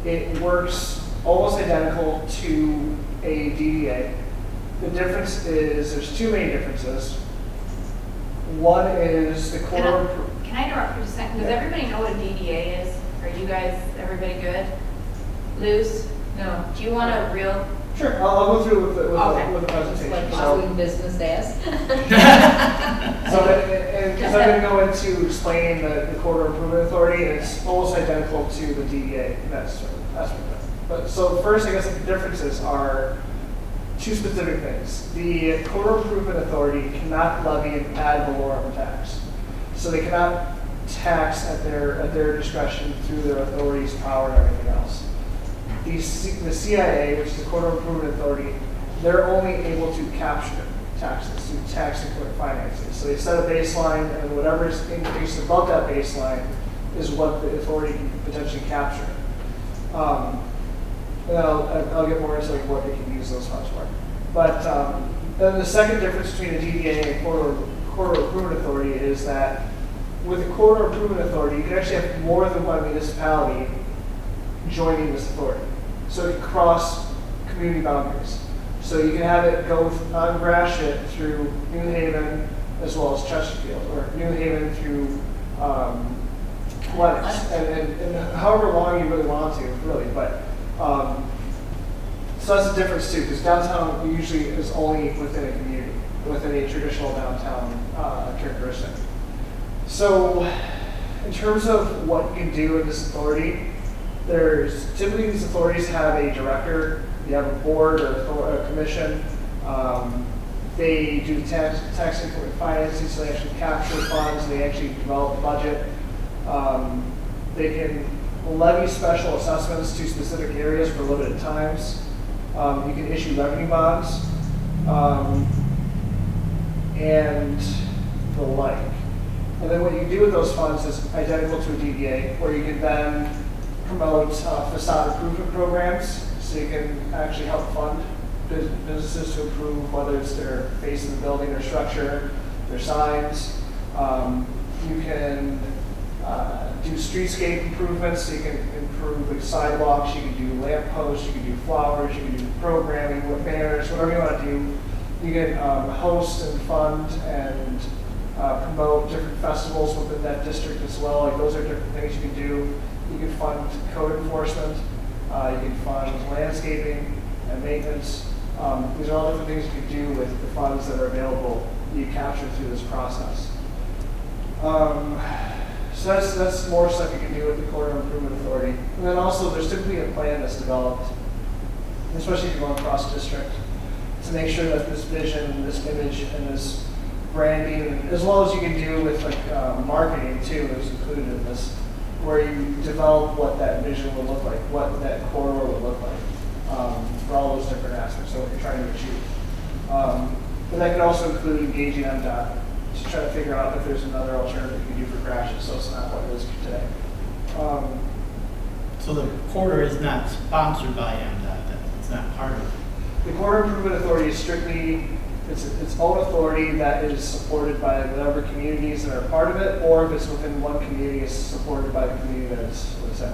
It works almost identical to a DDA. The difference is, there's two main differences. One is the corridor. Can I interrupt for just a second? Does everybody know what a DDA is? Are you guys, everybody good? Luz? No, Do you want a real? Sure, I'll go through with Okay. the it's presentation. like So, doing business as. because I'm going to go into explaining the corridor improvement authority, and it's almost identical to the DDA in that aspect of it. But so first, I guess the differences are two specific things. The corridor improvement authority cannot levy an ad valorem tax, so they cannot tax at their discretion through their authority's power and everything else. The CIA, which is the Corridor Improvement Authority, they're only able to capture taxes through tax increment financing. So they set a baseline, and whatever is increased above that baseline is what the authority can potentially capture. And I'll get more into like what they can use those funds for. But then the second difference between the DDA and Corridor Improvement Authority is that with the Corridor Improvement Authority, you can actually have more than one municipality joining this authority. So it can cross community boundaries. So you can have it go on Gratiot through New Haven as well as Chesterfield, or New Haven through Lennox, and however long you really want to, really. But so that's the difference too, because downtown usually is only within a community, within a traditional downtown characteristic. So in terms of what you can do in this authority, there's typically these authorities have a director you have a board or a commission. They do tax income and financing, so they actually capture funds, they actually develop a budget. They can levy special assessments to specific areas for limited times. You can issue revenue bonds, and the like. And then what you do with those funds is identical to a DBA, where you can then promote facade improvement programs, so you can actually help fund businesses to improve, whether it's their face of the building, their structure, their signs. You can do streetscape improvements, so you can improve like sidewalks, you can do lamp posts, you can do flowers, you can do programming with banners, whatever you want to do. You can host and fund and promote different festivals within that district as well. Like those are different things you can do. You can fund code enforcement. You can fund landscaping and maintenance. These are all different things you can do with the funds that are available that you capture through this process. So that's more stuff you can do with the Corridor Improvement Authority. And then also there's typically a plan that's developed, especially if you're going cross district, to make sure that this vision, this image, and this branding, as well as you can do with like marketing too, is included in this, where you develop what that vision will look like, what that corridor will look like, for all those different aspects of what you're trying to achieve. But that could also include engaging MDOT to try to figure out if there's another alternative you can do for Gratiot, so it's not what it is today. So the corridor is not sponsored by MDOT, it's not part of it. The Corridor Improvement Authority is strictly its own authority that is supported by whatever communities that are part of it, or if it's within one community, it's supported by the community that it's in.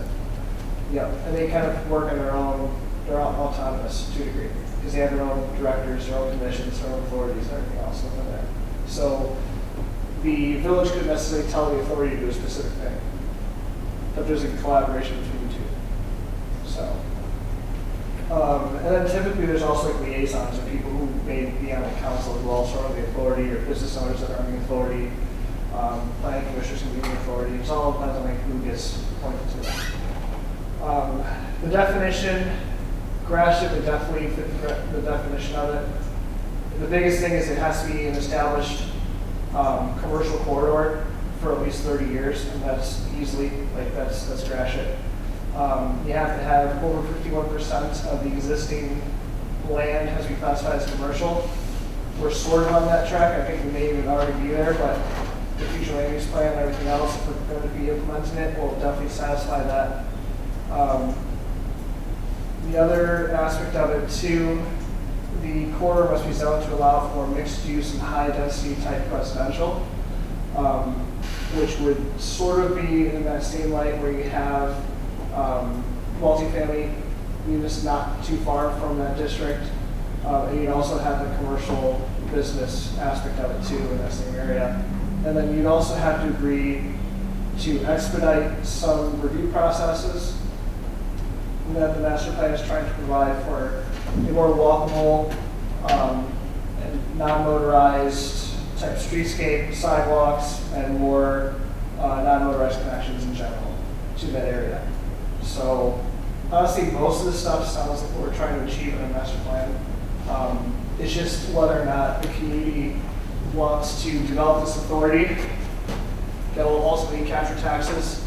Yeah, and they kind of work on their own, they're autonomous to a degree, because they have their own directors, their own commissions, their own authorities, and everything else within there. So the village couldn't necessarily tell the authority to do a specific thing, but there's a collaboration between the two. So. And then typically there's also like liaisons or people who may be on the council as well, sort of the authority, or business owners that are on the authority, planning commissioners can be on the authority. It all depends on like who gets appointed to that. The definition, Gratiot would definitely fit the definition of it. The biggest thing is it has to be an established commercial corridor for at least 30 years, and that's easily, like that's Gratiot. You have to have over 51% of the existing land has to be classified as commercial. We're sort of on that track. I think we may even already be there, but the future land use plan and everything else, if we're going to be implementing it, will definitely satisfy that. The other aspect of it too, the corridor must be zoned to allow for mixed use and high density type residential, which would sort of be in that same light where you have multifamily units not too far from that district. And you'd also have the commercial business aspect of it too in that same area. And then you'd also have to agree to expedite some review processes that the master plan is trying to provide for a more walkable and non-motorized type streetscape, sidewalks, and more non-motorized connections in general to that area. So honestly, most of the stuff sounds like what we're trying to achieve in a master plan. It's just whether or not the community wants to develop this authority that will ultimately capture taxes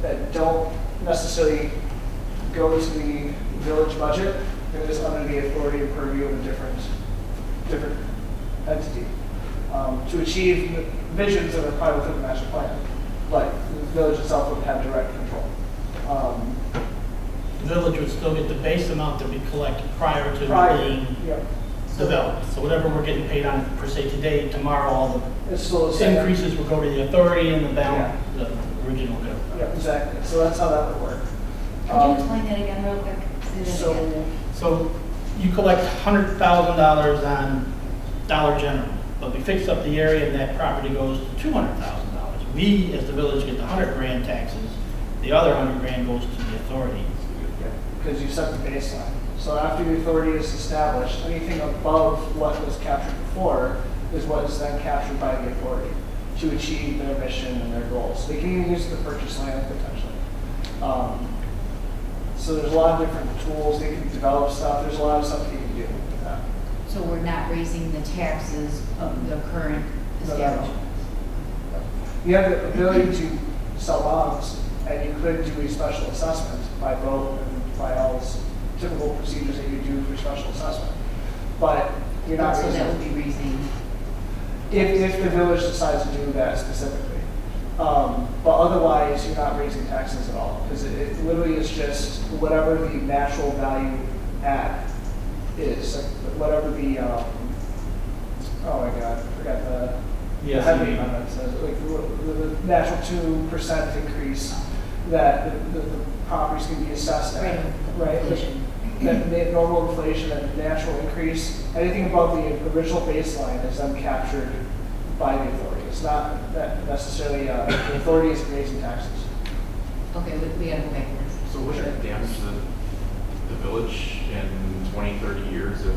that don't necessarily go to the village budget, and is under the authority and purview of a different entity to achieve visions that are probably within the master plan. But the village itself would have direct control. The village would still get the base amount that we collect prior to being developed. So whatever we're getting paid on per se today, tomorrow, all It's still the the same. increases will go to the authority and the balance, the original bill. Yeah, exactly. So that's how that would work. Could you explain that again real quick? Say that again. So you collect $100,000 on Dollar General, but we fix up the area and that property goes to $200,000. We, as the village, get the $100,000 taxes. The other $100,000 goes to the authority. Because you set the baseline. So after the authority is established, anything above what was captured before is what is then captured by the authority to achieve their mission and their goals. They can even use the purchase land potentially. So there's a lot of different tools, they can develop stuff, there's a lot of stuff you can do with that. So we're not raising the taxes of the current No, no, no. establishment? You have the ability to sell bonds, and you could do a special assessment by vote and by all those typical procedures that you do for special assessment. But you're not So that would raising, be raising, if the village decides to do that specifically. But otherwise, you're not raising taxes at all, because it literally is just whatever the natural value add is, like whatever the, oh my God, I forgot the Yes, heavy you- amendment says, like the natural 2% increase that the properties can be assessed rate at, of right? inflation. That normal inflation and natural increase, anything above the original baseline is then captured by the authority. It's not that necessarily, the authority is raising taxes. Okay, we gotta go back to this. So would it damage the village in 20, 30 years if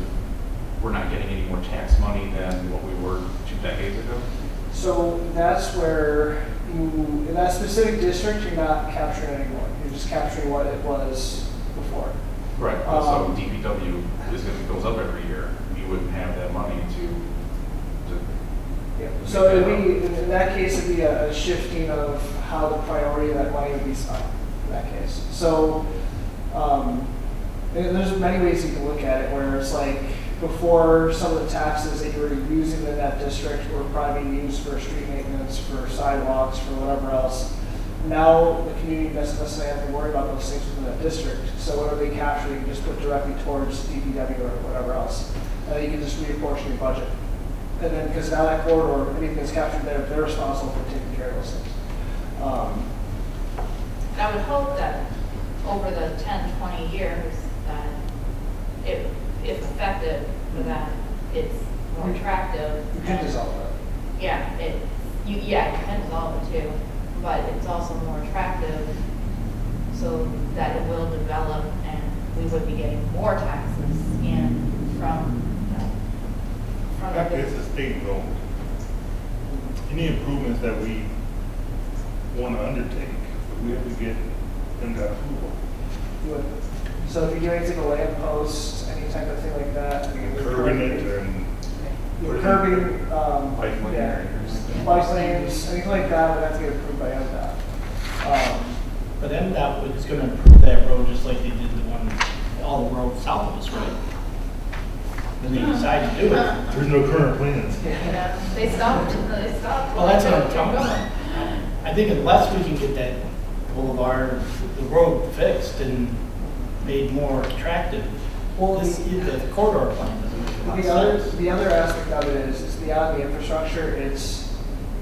we're not getting any more tax money than what we were 2 decades ago? So that's where in that specific district, you're not capturing anymore. You're just capturing what it was before. Right, but so DPW goes up every year. We wouldn't have that money to Yeah. So it'd be, in that case, it'd be a shifting of how the priority of that money would be spent in that case. So, and there's many ways you can look at it, where it's like, before, some of the taxes that you were using in that district were probably being used for street maintenance, for sidewalks, for whatever else. Now, the community doesn't necessarily have to worry about those things within that district. So whatever they capture, you can just put directly towards DPW or whatever else. And then you can just reapportion your budget. And then, because now that corridor, anything that's captured there, they're responsible for taking care of those things. And I would hope that over the 10, 20 years, that if effective, that it's more attractive. You can dissolve that. Yeah, you can dissolve it too, but it's also more attractive so that it will develop and we would be getting more taxes in from the After it's a state road, any improvements that we want to undertake, we have to get them to approval. You would- So if you do anything to lamp posts, any type of thing like that. Curbing it and You're curbing, Bike lane yeah, areas. bike lanes, anything like that would have to get approved by MDOT. But MDOT is gonna improve that road just like they did the one, all the roads south of us, right? When they decided to do it. there's no current plans. Yeah, they stopped. Well, that's what I'm talking about. I think unless we can get that boulevard, the road fixed and made more attractive, Well, the corridor plan doesn't make a lot of sense. The other aspect of it is, it's beyond the infrastructure, it's,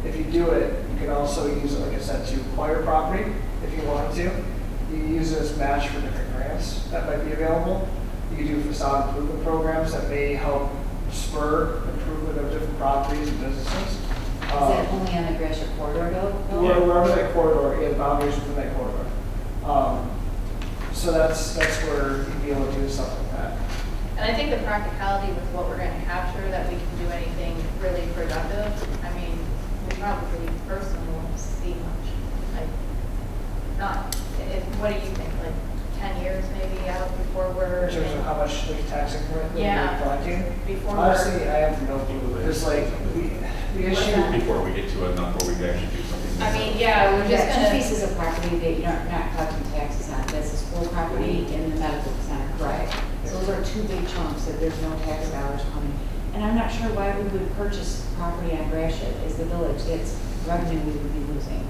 if you do it, you can also use it, like I said, to acquire property, if you wanted to. You can use it as match for different grants that might be available. You can do facade improvement programs that may help spur improvement of different properties and businesses. Is that only on the Gratiot corridor though? Wherever that corridor, yeah, the boundaries within that corridor. So that's where you'd be able to do something like that. And I think the practicality with what we're going to capture, that we can do anything really productive. I mean, we probably personally won't see much. Like, not, what do you think, like 10 years maybe out before we're. In terms of how much like tax increment Yeah. we're collecting? Before we're. Honestly, I have no clue. Because like, the What's issue, that? Before we get to enough where we can actually do something. I mean, yeah, we're just Two gonna. pieces of property that you're not collecting taxes on, that's the school property and the medical center, correct? So those are two big chunks that there's no tax dollars coming. And I'm not sure why we would purchase property on Gratiot as the village, that's revenue we would be losing.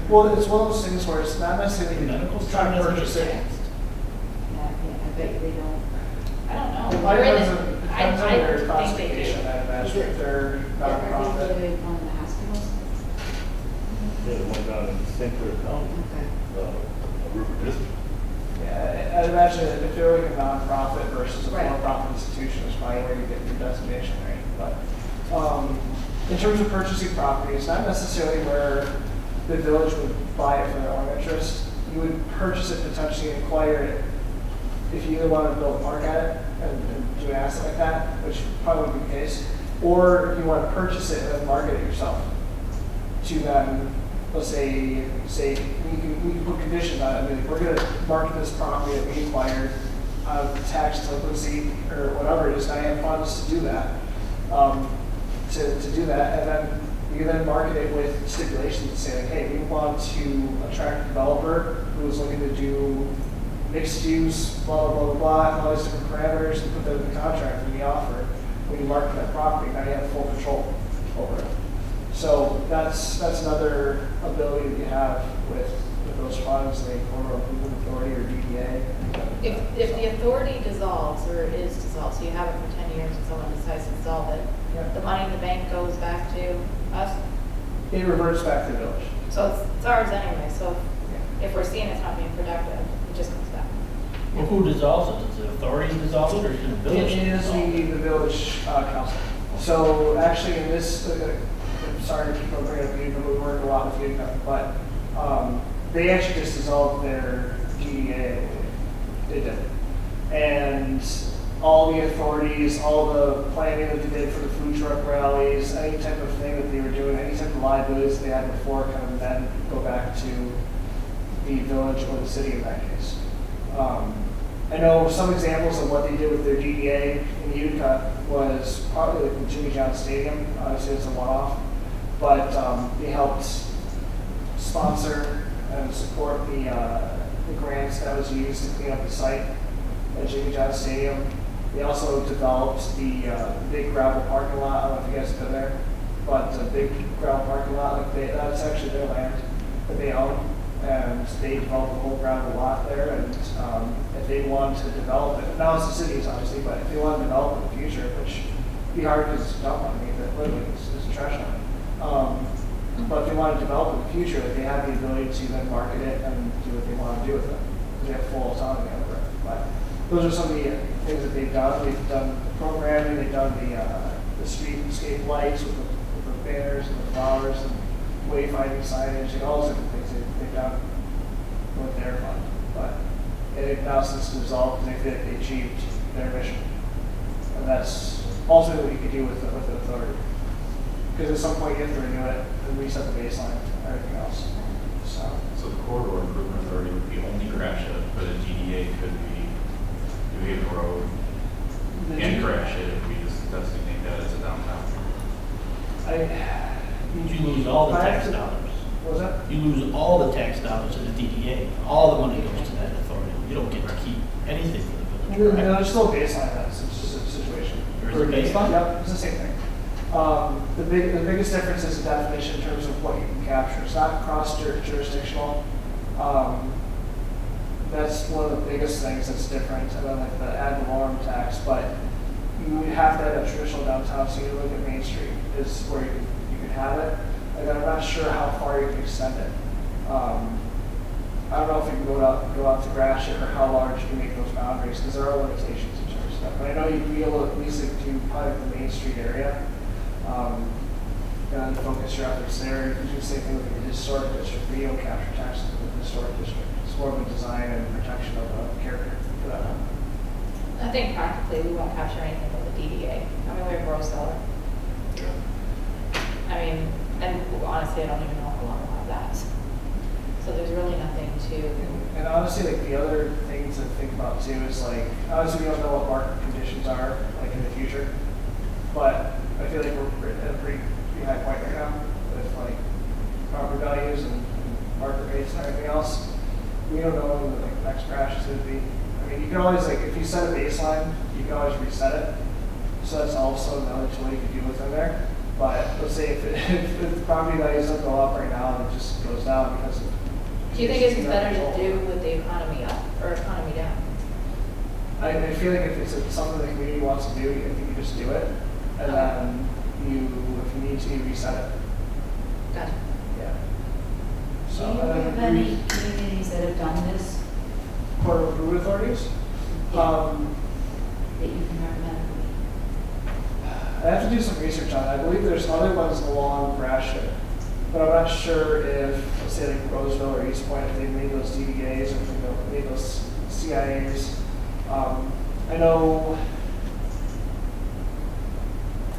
well, it's one of those things where it's not necessarily The medical trying to center purchase doesn't it. get taxed. I bet they don't. I don't know. It We're in depends the- on, depends on their I think they do. classification, I imagine, if they're Are nonprofit. they on the hospitals? Yeah, the one down in St. Clair County, Okay. River District. Yeah, I'd imagine that if they're like a nonprofit versus a Right. for-profit institution is probably where you get your designation rate. But in terms of purchasing property, it's not necessarily where the village would buy it for their own interest. You would purchase it, potentially acquire it, if you either want to build a park at it and do an asset like that, which probably would be the case, or if you want to purchase it and then market it yourself to then let's say we can put conditions on it. I mean, we're gonna market this property that we acquired, tax delinquency or whatever it is, and I have funds to do that. To do that, and then we can then market it with stipulations and say like, hey, we want to attract a developer who's looking to do mixed use, blah, blah, blah, blah, and all these different parameters, and put them in the contract and the offer. When you market that property, now you have full control over it. So that's another ability that you have with those funds, like Corridor Improvement Authority or DDA. If the authority dissolves or is dissolved, so you have it for 10 years and someone decides to dissolve it, Yeah. the money in the bank goes back to us? It reverts back to the village. So it's ours anyway, so if we're seeing it's not being productive, it just comes back. Well, who dissolves it? Does the authority dissolve it or does the It village? is dissolve it? the village council. So actually in this, I'm sorry to keep on bringing up Utica, we work a lot with Utica, but they actually just dissolved their GDA, they did. And all the authorities, all the planning that they did for the food truck rallies, any type of thing that they were doing, any type of liabilities they had before kind of then go back to the village or the city in that case. I know some examples of what they did with their GDA in Utica was probably like the Jimmy John Stadium. Obviously, it's a one-off, but they helped sponsor and support the grants that was used to clean up the site at Jimmy John Stadium. They also developed the big gravel parking lot. I don't know if you guys have been there, but the big gravel parking lot, like that's actually their land that they own. And they developed a whole gravel lot there, and if they want to develop it, now it's the cities obviously, but if they want to develop it in the future, which would be hard because it's dump on me, but literally it's a trash dump. But if they want to develop it in the future, like, they have the ability to then market it and do what they want to do with it. They have full autonomy over it. But those are some of the things that they've done. They've done the programming, they've done the streetscape lights with the banners and the flowers and wayfinding signage and all those different things they've done with their fund. But it now since dissolved, they feel like they achieved their mission. And that's ultimately what you could do with the authority. Because at some point you have to renew it and reset the baseline and everything else. So the Corridor Improvement Authority would be only Gratiot, but a GDA could be New Haven Road and Gratiot if we just designate that as a downtown. You lose all the tax dollars. What was that? You lose all the tax dollars in the DDA. All the money goes to that authority. You don't get to keep anything for the village. No, correct? there's still a baseline of that situation. There is a baseline? Yep, it's the same thing. The biggest difference is the definition in terms of what you can capture. It's not cross-jurisdictional. That's one of the biggest things that's different, and then like the ad valorem tax, but you have to have a traditional downtown, so you look at Main Street is where you can have it, and I'm not sure how far you can extend it. I don't know if you can go out to Gratiot or how large you can make those boundaries, because there are limitations in terms of that. But I know you'd be able to at least do probably the Main Street area, and focus your efforts there. You can do the same thing with the historic district. We don't capture taxes with the historic district. It's more of a design and protection of a character for that. I think practically we won't capture anything with the DDA. I mean, we have Rose Cellar. I mean, and honestly, I don't even know how long we'll have that. So there's really nothing to. And honestly, like the other things to think about too is like, obviously we don't know what market conditions are like in the future, but I feel like we're at a pretty high point right now with like property values and market rates and everything else. We don't know when the like, next crash is going to be. I mean, you can always like, if you set a baseline, you can always reset it. So that's also another tool you can do within there. But let's say if the property values don't go up right now, it just goes down because of. Do you think it's better to do with the economy up or economy down? I feel like if it's something the community wants to do, I think you just do it. And then if you need to, you reset it. Gotcha. Yeah. Do you have any communities that have done this For road authorities? that you can recommend? I have to do some research on it. I believe there's other ones along Gratiot, but I'm not sure if, let's say like Roseville or East Point, if they made those DDAs or if they made those CIAs. I know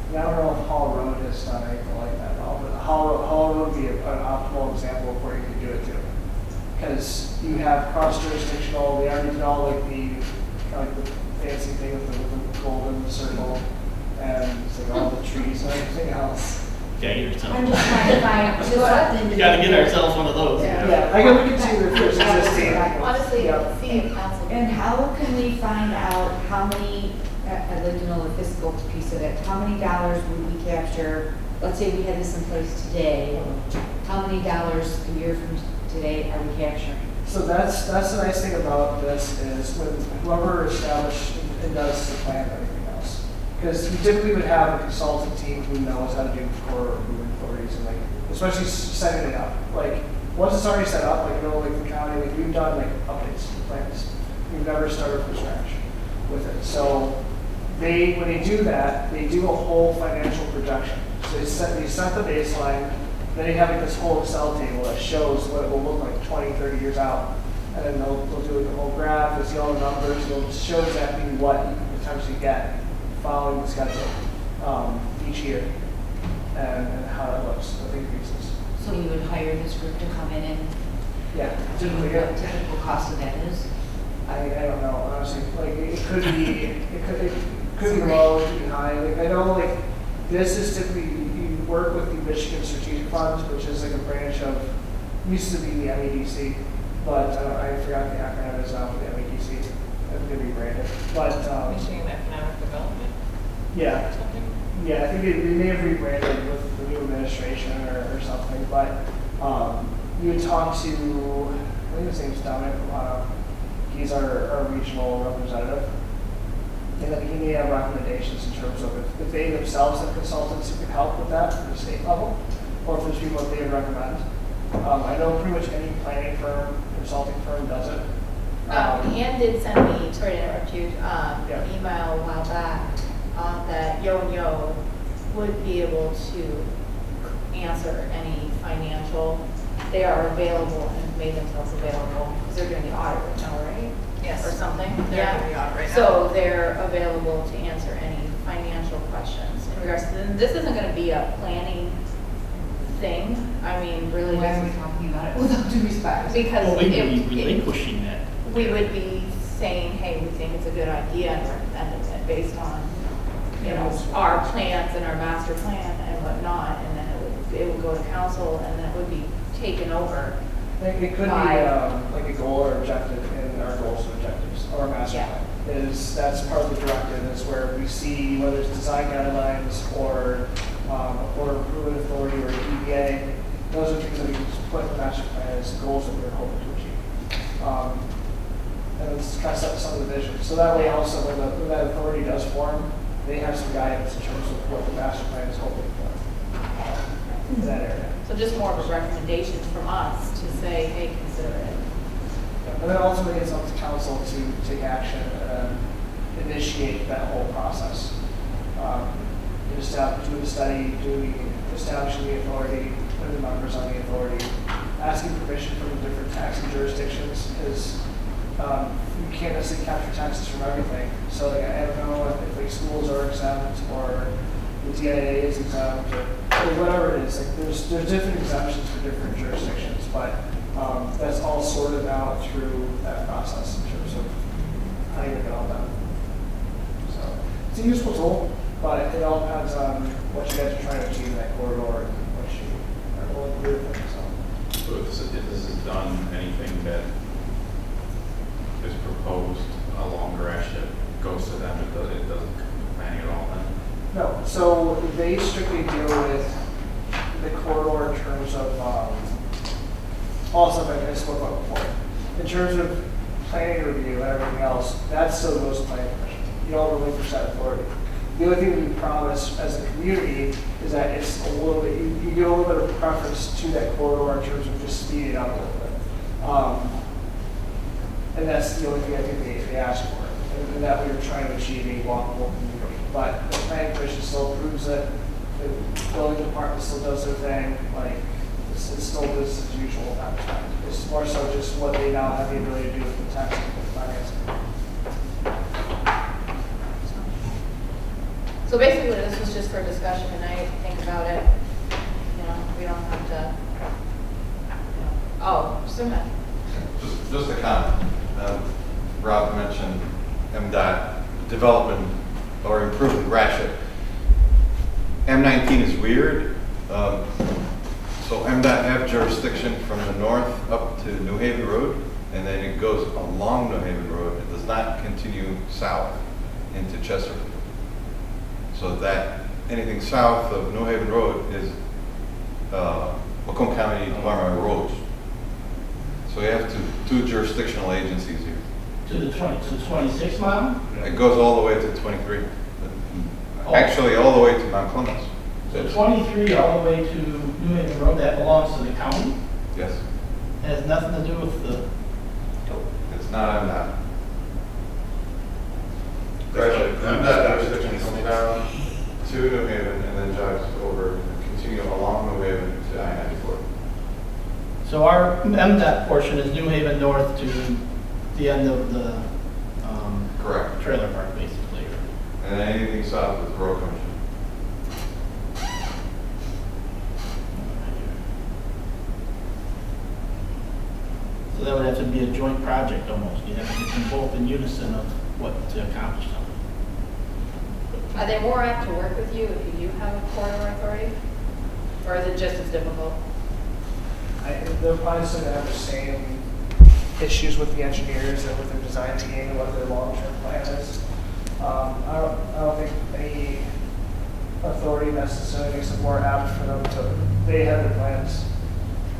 And I don't know if Hall Road has done anything like that, but Hall Road would be an optimal example of where you could do it too. Because you have cross-jurisdictional, they already did all like the, kind of like the fancy thing with the golden circle, and it's like all the trees and everything else. Yeah, get yourself. I'm just trying to find just something. We gotta get ourselves one of those. Yeah, I can look into if there's existing. Honestly, Yeah. see if council. And how can we find out how many, I'd like to know the fiscal piece of it, how many dollars would we capture? Let's say we had this in place today, how many dollars a year from today are we capturing? So that's the nice thing about this is when whoever established and does the plan and everything else. Because you typically would have a consultant team who knows how to do core movement authorities and like, especially setting it up. Like, once it's already set up, like, you know, like the county, like we've done like updates to plans. We've never started from scratch with it. So when they do that, they do a whole financial projection. So they set the baseline, then they have like this whole Excel table that shows what it will look like 20, 30 years out. And then they'll do like a whole graph, they'll see all the numbers, they'll show exactly what you can potentially get following the schedule each year and how that looks with increases. So you would hire this group to come in and Yeah, do you know typically, what typical cost of that is? I don't know, honestly, like, it could be low, it could be high, like, I know, like, this is typically, you work with the Michigan Strategic Funds, which is like a branch of, used to be the MEDC, but I forgot the acronym is now for the MEDC, it's gonna be rebranded, but, Michigan Economic Development yeah, or something. yeah, I think they may have rebranded with the new administration or something, but, you would talk to, I think his name's Dominic Romano. He's our regional representative. And then he may have recommendations in terms of if they themselves have consultants who can help with that at the state level, or if there's people that they would recommend. I know pretty much any planning firm, consulting firm does it. Ann did send me, sorry to interrupt you, Yeah. an email a while back that Yo would be able to answer any financial. They are available and made themselves available because they're doing the audit right now, right? Yes. Or something? They're Yeah. doing the audit right now. So they're available to answer any financial questions in regards to, this isn't gonna be a planning thing. I mean, really, Why are we talking about it without due respect? because Well, we'd it- be it- relinquishing that. we would be saying, hey, we think it's a good idea and recommending it based on, you know, our plans and our master plan and whatnot, and then it would go to council and then it would be taken over. It could be like a goal or objective in our goals and objectives, or master Yeah. plan. That's part of the directive, is where we see whether it's design guidelines or improvement authority or EPA. Those are things that we can just put in the master plan as goals that we're hoping to achieve. And it's kind of set some of the vision. So that way also when that authority does form, they have some guidance in terms of what the master plan is hoping for in that area. So just more of a recommendation from us to say, hey, consider it. And then ultimately it's up to council to take action and initiate that whole process. Doing the study, establishing the authority, putting the numbers on the authority, asking permission from the different taxing jurisdictions, because you can't necessarily capture taxes from everything. So like, I don't know if like schools are exempt or the DIA is exempt or whatever it is. Like there's different exemptions for different jurisdictions, but that's all sorted out through that process in terms of how you get all done. So it's a useful tool, but it all depends on what you guys are trying to achieve in that corridor and what you are willing to do with it. So if this is done, anything that is proposed along Gratiot goes to them, it doesn't come to planning at all then? No, so they strictly deal with the corridor in terms of all stuff I spoke about before. In terms of planning review and everything else, that still goes to planning commission. You don't relinquish that authority. The only thing we promise as a community is that it's a little bit, you give a little bit of preference to that corridor in terms of just speeding it up a little bit. And that's the only thing I think they ask for. And that we were trying to achieve a walkable community. But the planning commission still approves it. The building department still does their thing. Like, it's still business as usual at that time. It's more so just what they now have the ability to do with the tax and financing. So basically, this was just for discussion tonight, think about it. You know, we don't have to, you know. Oh, Sumit. Just a comment. Rob mentioned MDOT development or improving Gratiot. M19 is weird. So MDOT have jurisdiction from the north up to New Haven Road, and then it goes along New Haven Road. It does not continue south into Chesterfield. So that anything south of New Haven Road is Macomb County Department of Roads. So you have two jurisdictional agencies here. To the 26 mile? It goes all the way to 23. Oh. Actually, all the way to Mount Clemens. So 23 all the way to New Haven Road, that belongs to the county? Yes, It has nothing to do with the, it's not MDOT. That jurisdiction comes down to New Haven and then drives over and continue along New Haven to I-94. so our MDOT portion is New Haven North to the end of the Correct. trailer park, basically. And then anything south is Road Commission. So that would have to be a joint project almost. You'd have to get them both in unison of what to accomplish something. Are they more apt to work with you if you do have a corridor authority? Or is it just as difficult? They're probably still gonna have the same issues with the engineers and with their design team and what their long-term plan is. I don't think any authority necessarily makes it more apt for them to, they have their plans.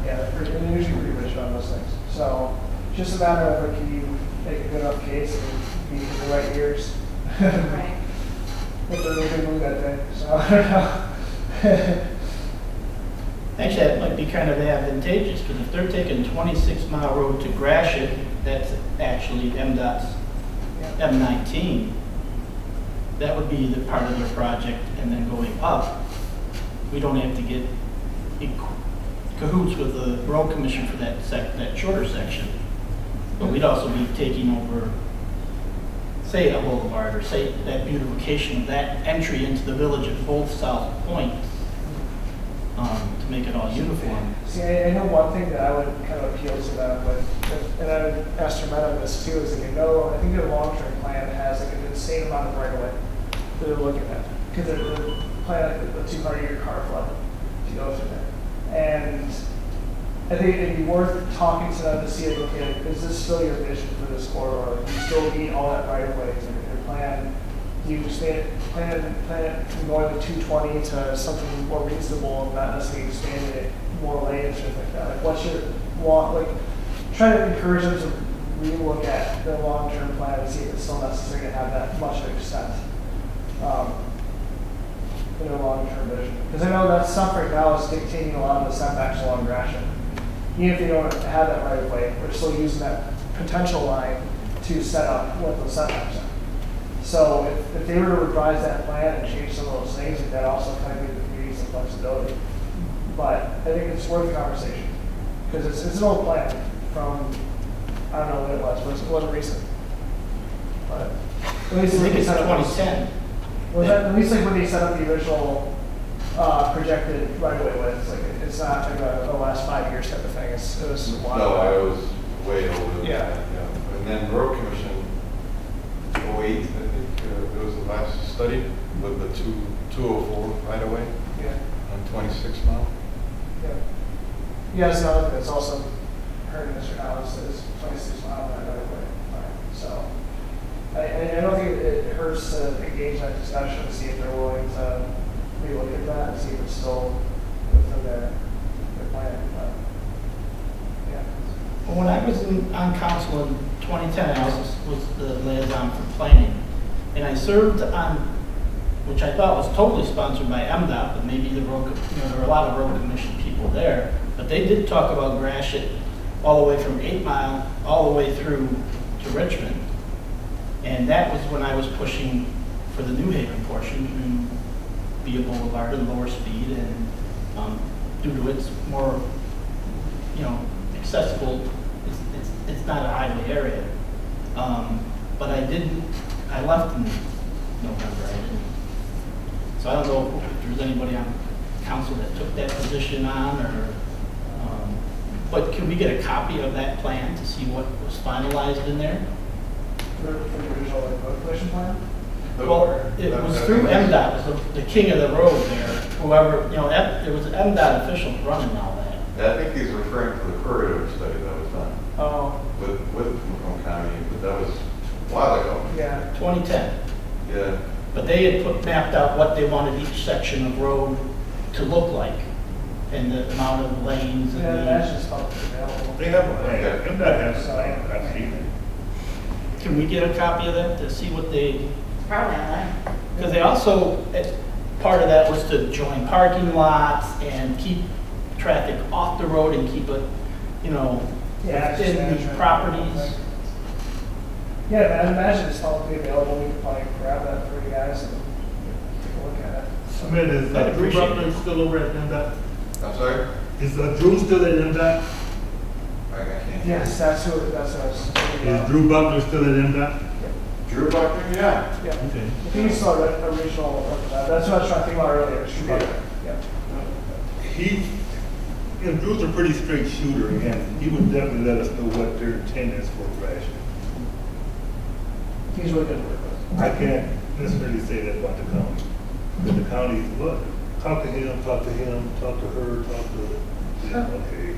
Yeah, they're usually pretty rich on those things. So, just a matter of, like, can you make a good enough case and be in the right ears? Right. If they're really gonna move that day, so I don't know. Actually, that might be kind of advantageous, because if they're taking 26-mile road to Gratiot, that's actually MDOT's Yeah. M19. That would be the part of their project, and then going up, we don't have to get in cahoots with the road commission for that shorter section. But we'd also be taking over, say, a boulevard, or say, that beautification of that entry into the village at both South Points, to make it all uniform. See, I know one thing that I would kind of appeal to them with, and I would ask her on this too, is like, I think their long-term plan has like an insane amount of right-of-way that they're looking at. Because they're planning a 200-year car flood to go through there. And I think it'd be worth talking to them to see, like, okay, is this still your vision for this corridor? Do you still need all that right-of-way? Is your plan? Do you just plan it from going to 220 to something more reasonable, not necessarily expanding it more lanes or things like that? Like, what's your like? Try to encourage them to relook at their long-term plan and see if it's still necessary to have that much of extent in their long-term vision. Because I know that stuff right now is dictating a lot of the setbacks along Gratiot. Even if they don't have that right of way, we're still using that potential line to set up what those setbacks are. So if they were to revise that plan and change some of those things, that also kind of gives the community some flexibility. But I think it's worth the conversation, because it's an old plan from, I don't know what it was, but it wasn't recent. But at I least think it's set up- 2010. Was that, at least like when they set up the original projected right-of-way width, like it's not like the last 5 years type of thing, it was a while. No, I was way older than Yeah. that, yeah. And then Road Commission, 08, I think, it was the last study with the 204 right away Yeah, on 26 mile. yeah. Yeah, it's another thing that's also hurting Mr. House is 26 mile right-of-way. So I don't think it hurts to engage that discussion to see if they're willing to relook at that and see if it's still within their plan. But, yeah. Well, when I was on council in 2010, I was the liaison for planning. And I served on, which I thought was totally sponsored by MDOT, but maybe there were a lot of road commission people there. But they did talk about Gratiot all the way from 8 Mile, all the way through to Richmond. And that was when I was pushing for the New Haven portion to be a boulevard and lower speed, and due to its more, accessible, it's not a highway area. But I left in November. So I don't know if there's anybody on council that took that position on, or, but can we get a copy of that plan to see what was finalized in there? For the original like, road collection plan? Well, it was through MDOT, it was the king of the road there, whoever, you know, it was MDOT officials running all that. Yeah, I think he's referring to the corridor study that was done Oh, with Macomb County, but that was a while ago. yeah. 2010. Yeah. But they had mapped out what they wanted each section of road to look like, and the amount of lanes and Yeah, the. that's just publicly available. They have a plan, MDOT has a plan, I've seen it. Can we get a copy of that to see what they, Probably online. because they also, part of that was to join parking lots and keep traffic off the road and keep it, you know, Yeah, just in the management. properties. Yeah, man, I imagine it's publicly available. We could probably grab that for you guys and take a look at it. Submit, is I'd Drew appreciate Butler it. still over at MDOT? I'm sorry? Is Drew still at MDOT? I can't. Yes, that's what I was thinking Is about. Drew Butler still at MDOT? Drew Buckner, yeah. Yeah. Okay. I think he's still a regional representative. That's what I was trying to think about earlier. Should be, yeah. He, you know, Drew's a pretty straight shooter, and he would definitely let us know what their intent is for Gratiot. He's really good to work with. I can't necessarily say that about the county. But the county, what, talk to him, talk to him, talk to her, talk to, yeah, okay.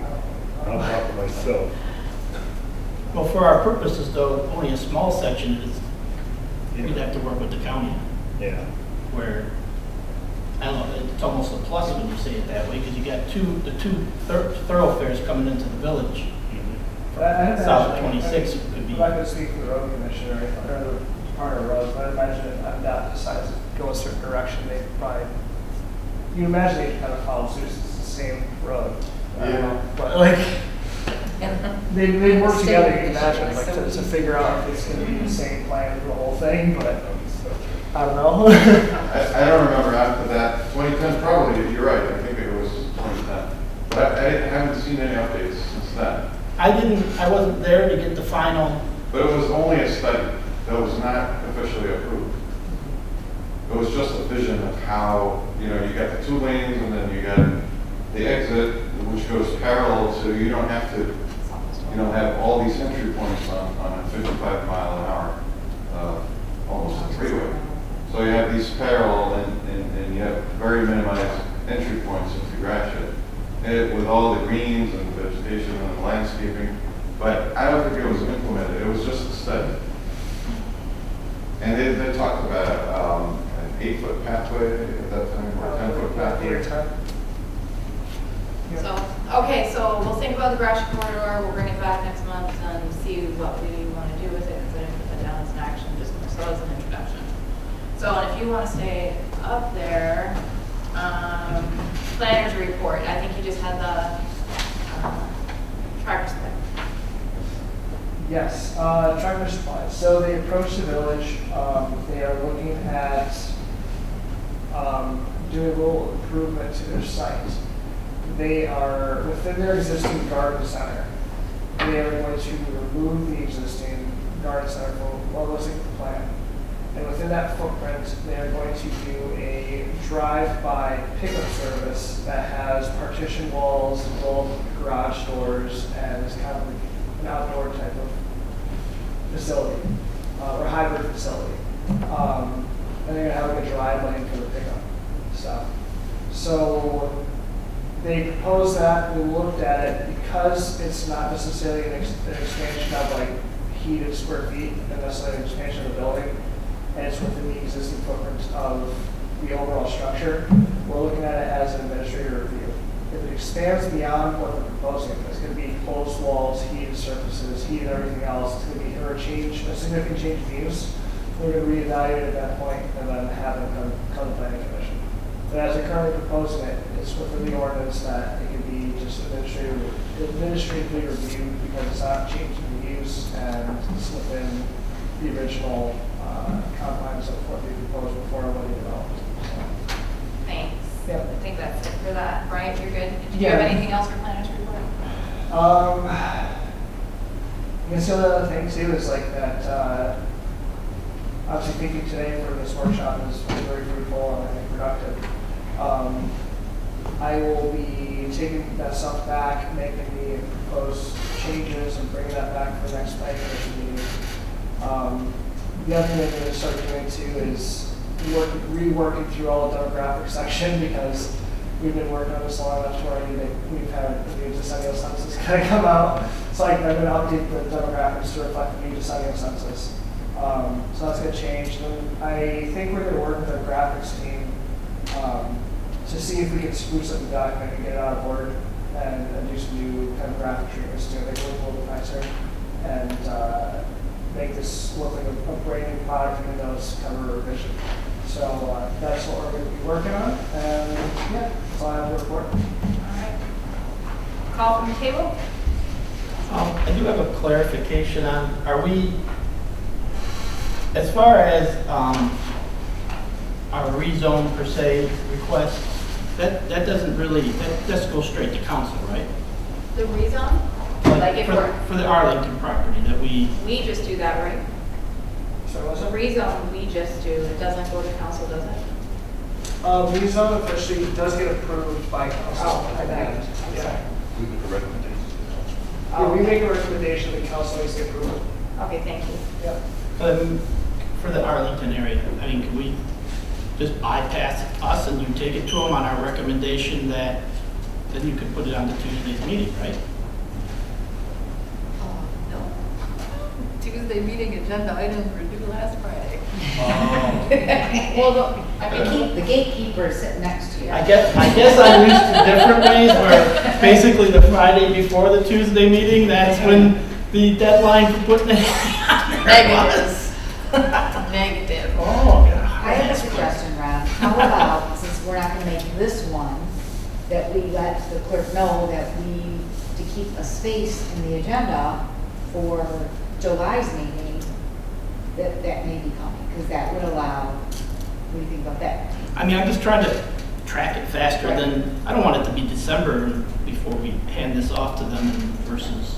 I'll talk to myself. Well, for our purposes though, only a small section is, we'd have to work with the county, Yeah. where, I don't know, it's almost a plus when you say it that way, because you got the two thoroughfares coming into the village. But I have to South imagine, 26 could be. I'm not going to speak for the road commissioner or the Department of Roads, but I imagine if MDOT decides to go a certain direction, they probably, you imagine they kind of follow suit, it's the same road. I don't know, but like, they work together, you can imagine, like to figure out if it's going to be the same plan for the whole thing, but I don't know. I don't remember after that. 2010 probably, you're right, I think it was 2010. But I haven't seen any updates since then. I wasn't there to get the final, But it was only a study that was not officially approved. It was just a vision of how, you know, you got the 2 lanes and then you got the exit, which goes parallel, so you don't have to, you know, have all these entry points on a 55 mile an hour, almost a freeway. So you have these parallel and you have very minimized entry points into Gratiot. With all the greens and vegetation and the landscaping, but I don't think it was implemented, it was just a study. And they talked about an 8-foot pathway at that time, or a 10-foot pathway. So, okay, so we'll think about the Gratiot corridor, we'll bring it back next month and see what we want to do with it, because I didn't put that down as an action, just so as an introduction. So, and if you want to stay up there, planners report, I think you just had the tractor supply. Yes, tractor supply. So they approached the village. They are looking at doing a little improvement to their site. They are within their existing garden center. They are going to remove the existing garden center from what looks like the plan. And within that footprint, they are going to do a drive-by pickup service that has partition walls, rolled garage doors, and is kind of an outdoor type of facility, or hybrid facility. And they're gonna have like a drive lane for the pickup stuff. So they proposed that, we looked at it, because it's not necessarily an expansion of like heated square feet, and necessarily an expansion of the building, and it's within the existing footprint of the overall structure, we're looking at it as an administrative review. If it expands beyond what they're proposing, it's going to be closed walls, heated surfaces, heated everything else, it's going to be a significant change of use. We're going to reevaluate at that point and then have it come to planning commission. But as they're currently proposing it, it's within the ordinance that it can be just administratively reviewed because it's not changing the use and it's within the original confines of what they proposed before when they developed. So, Thanks. Yep. I think that's it for that, right? You're good? Did you Yeah. have anything else for planners report? I guess the other thing too is like that, obviously thinking today for this workshop is very fruitful and I think productive. I will be taking that stuff back, making the proposed changes and bringing that back for the next planning commission meeting. The other thing I'm going to start doing too is reworking through all the demographic section because we've been working on this long enough to where we've had the new decennial census kind of come out. So I'm going to update the demographics to reflect the new decennial census. So that's going to change. And I think we're going to work with our graphics team to see if we can spruce up the document and get it out of Word and do some new kind of graphic treatments to it, make it look a little bit nicer and make this look like a brand new product even though it's kind of a revision. So that's what we're going to be working on, and yeah, that's all I have to report. All right. Call from the table? I do have a clarification on, are we, as far as our rezone per se request, that doesn't really, that just goes straight to council, right? The rezone? Like if For the Arlington property that we just do that, right? So was The it? rezone, we just do, it doesn't go to council, does it? Rezone officially does get approved by council. Oh, at the okay. end. Yeah. We make a recommendation. Yeah, we make a recommendation, the council needs to approve it. Okay, thank you. Yeah. for the Arlington area, I mean, could we just bypass us and you take it to them on our recommendation that then you could put it on the Tuesday's meeting, right? No. Tuesday meeting agenda items were due last Friday. Oh. Well, the gatekeeper is sitting next to you. I guess I'm used to different ways where basically the Friday before the Tuesday meeting, that's when the deadline for putting it on there was. Negative. Oh, God. I have a suggestion, Rob. How about, since we're not gonna make this one, that we let the clerk know that to keep a space in the agenda for July's meeting, that may be coming, because that would allow, what do you think about that? I mean, I'm just trying to track it faster than, I don't want it to be December before we hand this off to them versus,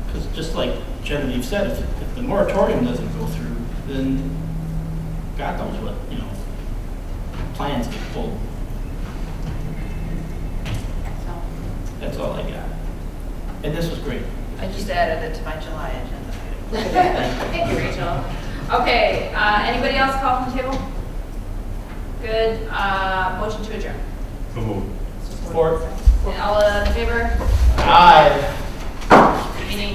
because just like Genevieve said, if the moratorium doesn't go through, then God knows what, plans get pulled. So, That's all I got. And this was great. I just added it to my July agenda. Look at that. thank you, Rachel. Okay, anybody else call from the table? Good, motion to adjourn. So moved. Support. All in favor? Aye. Meeting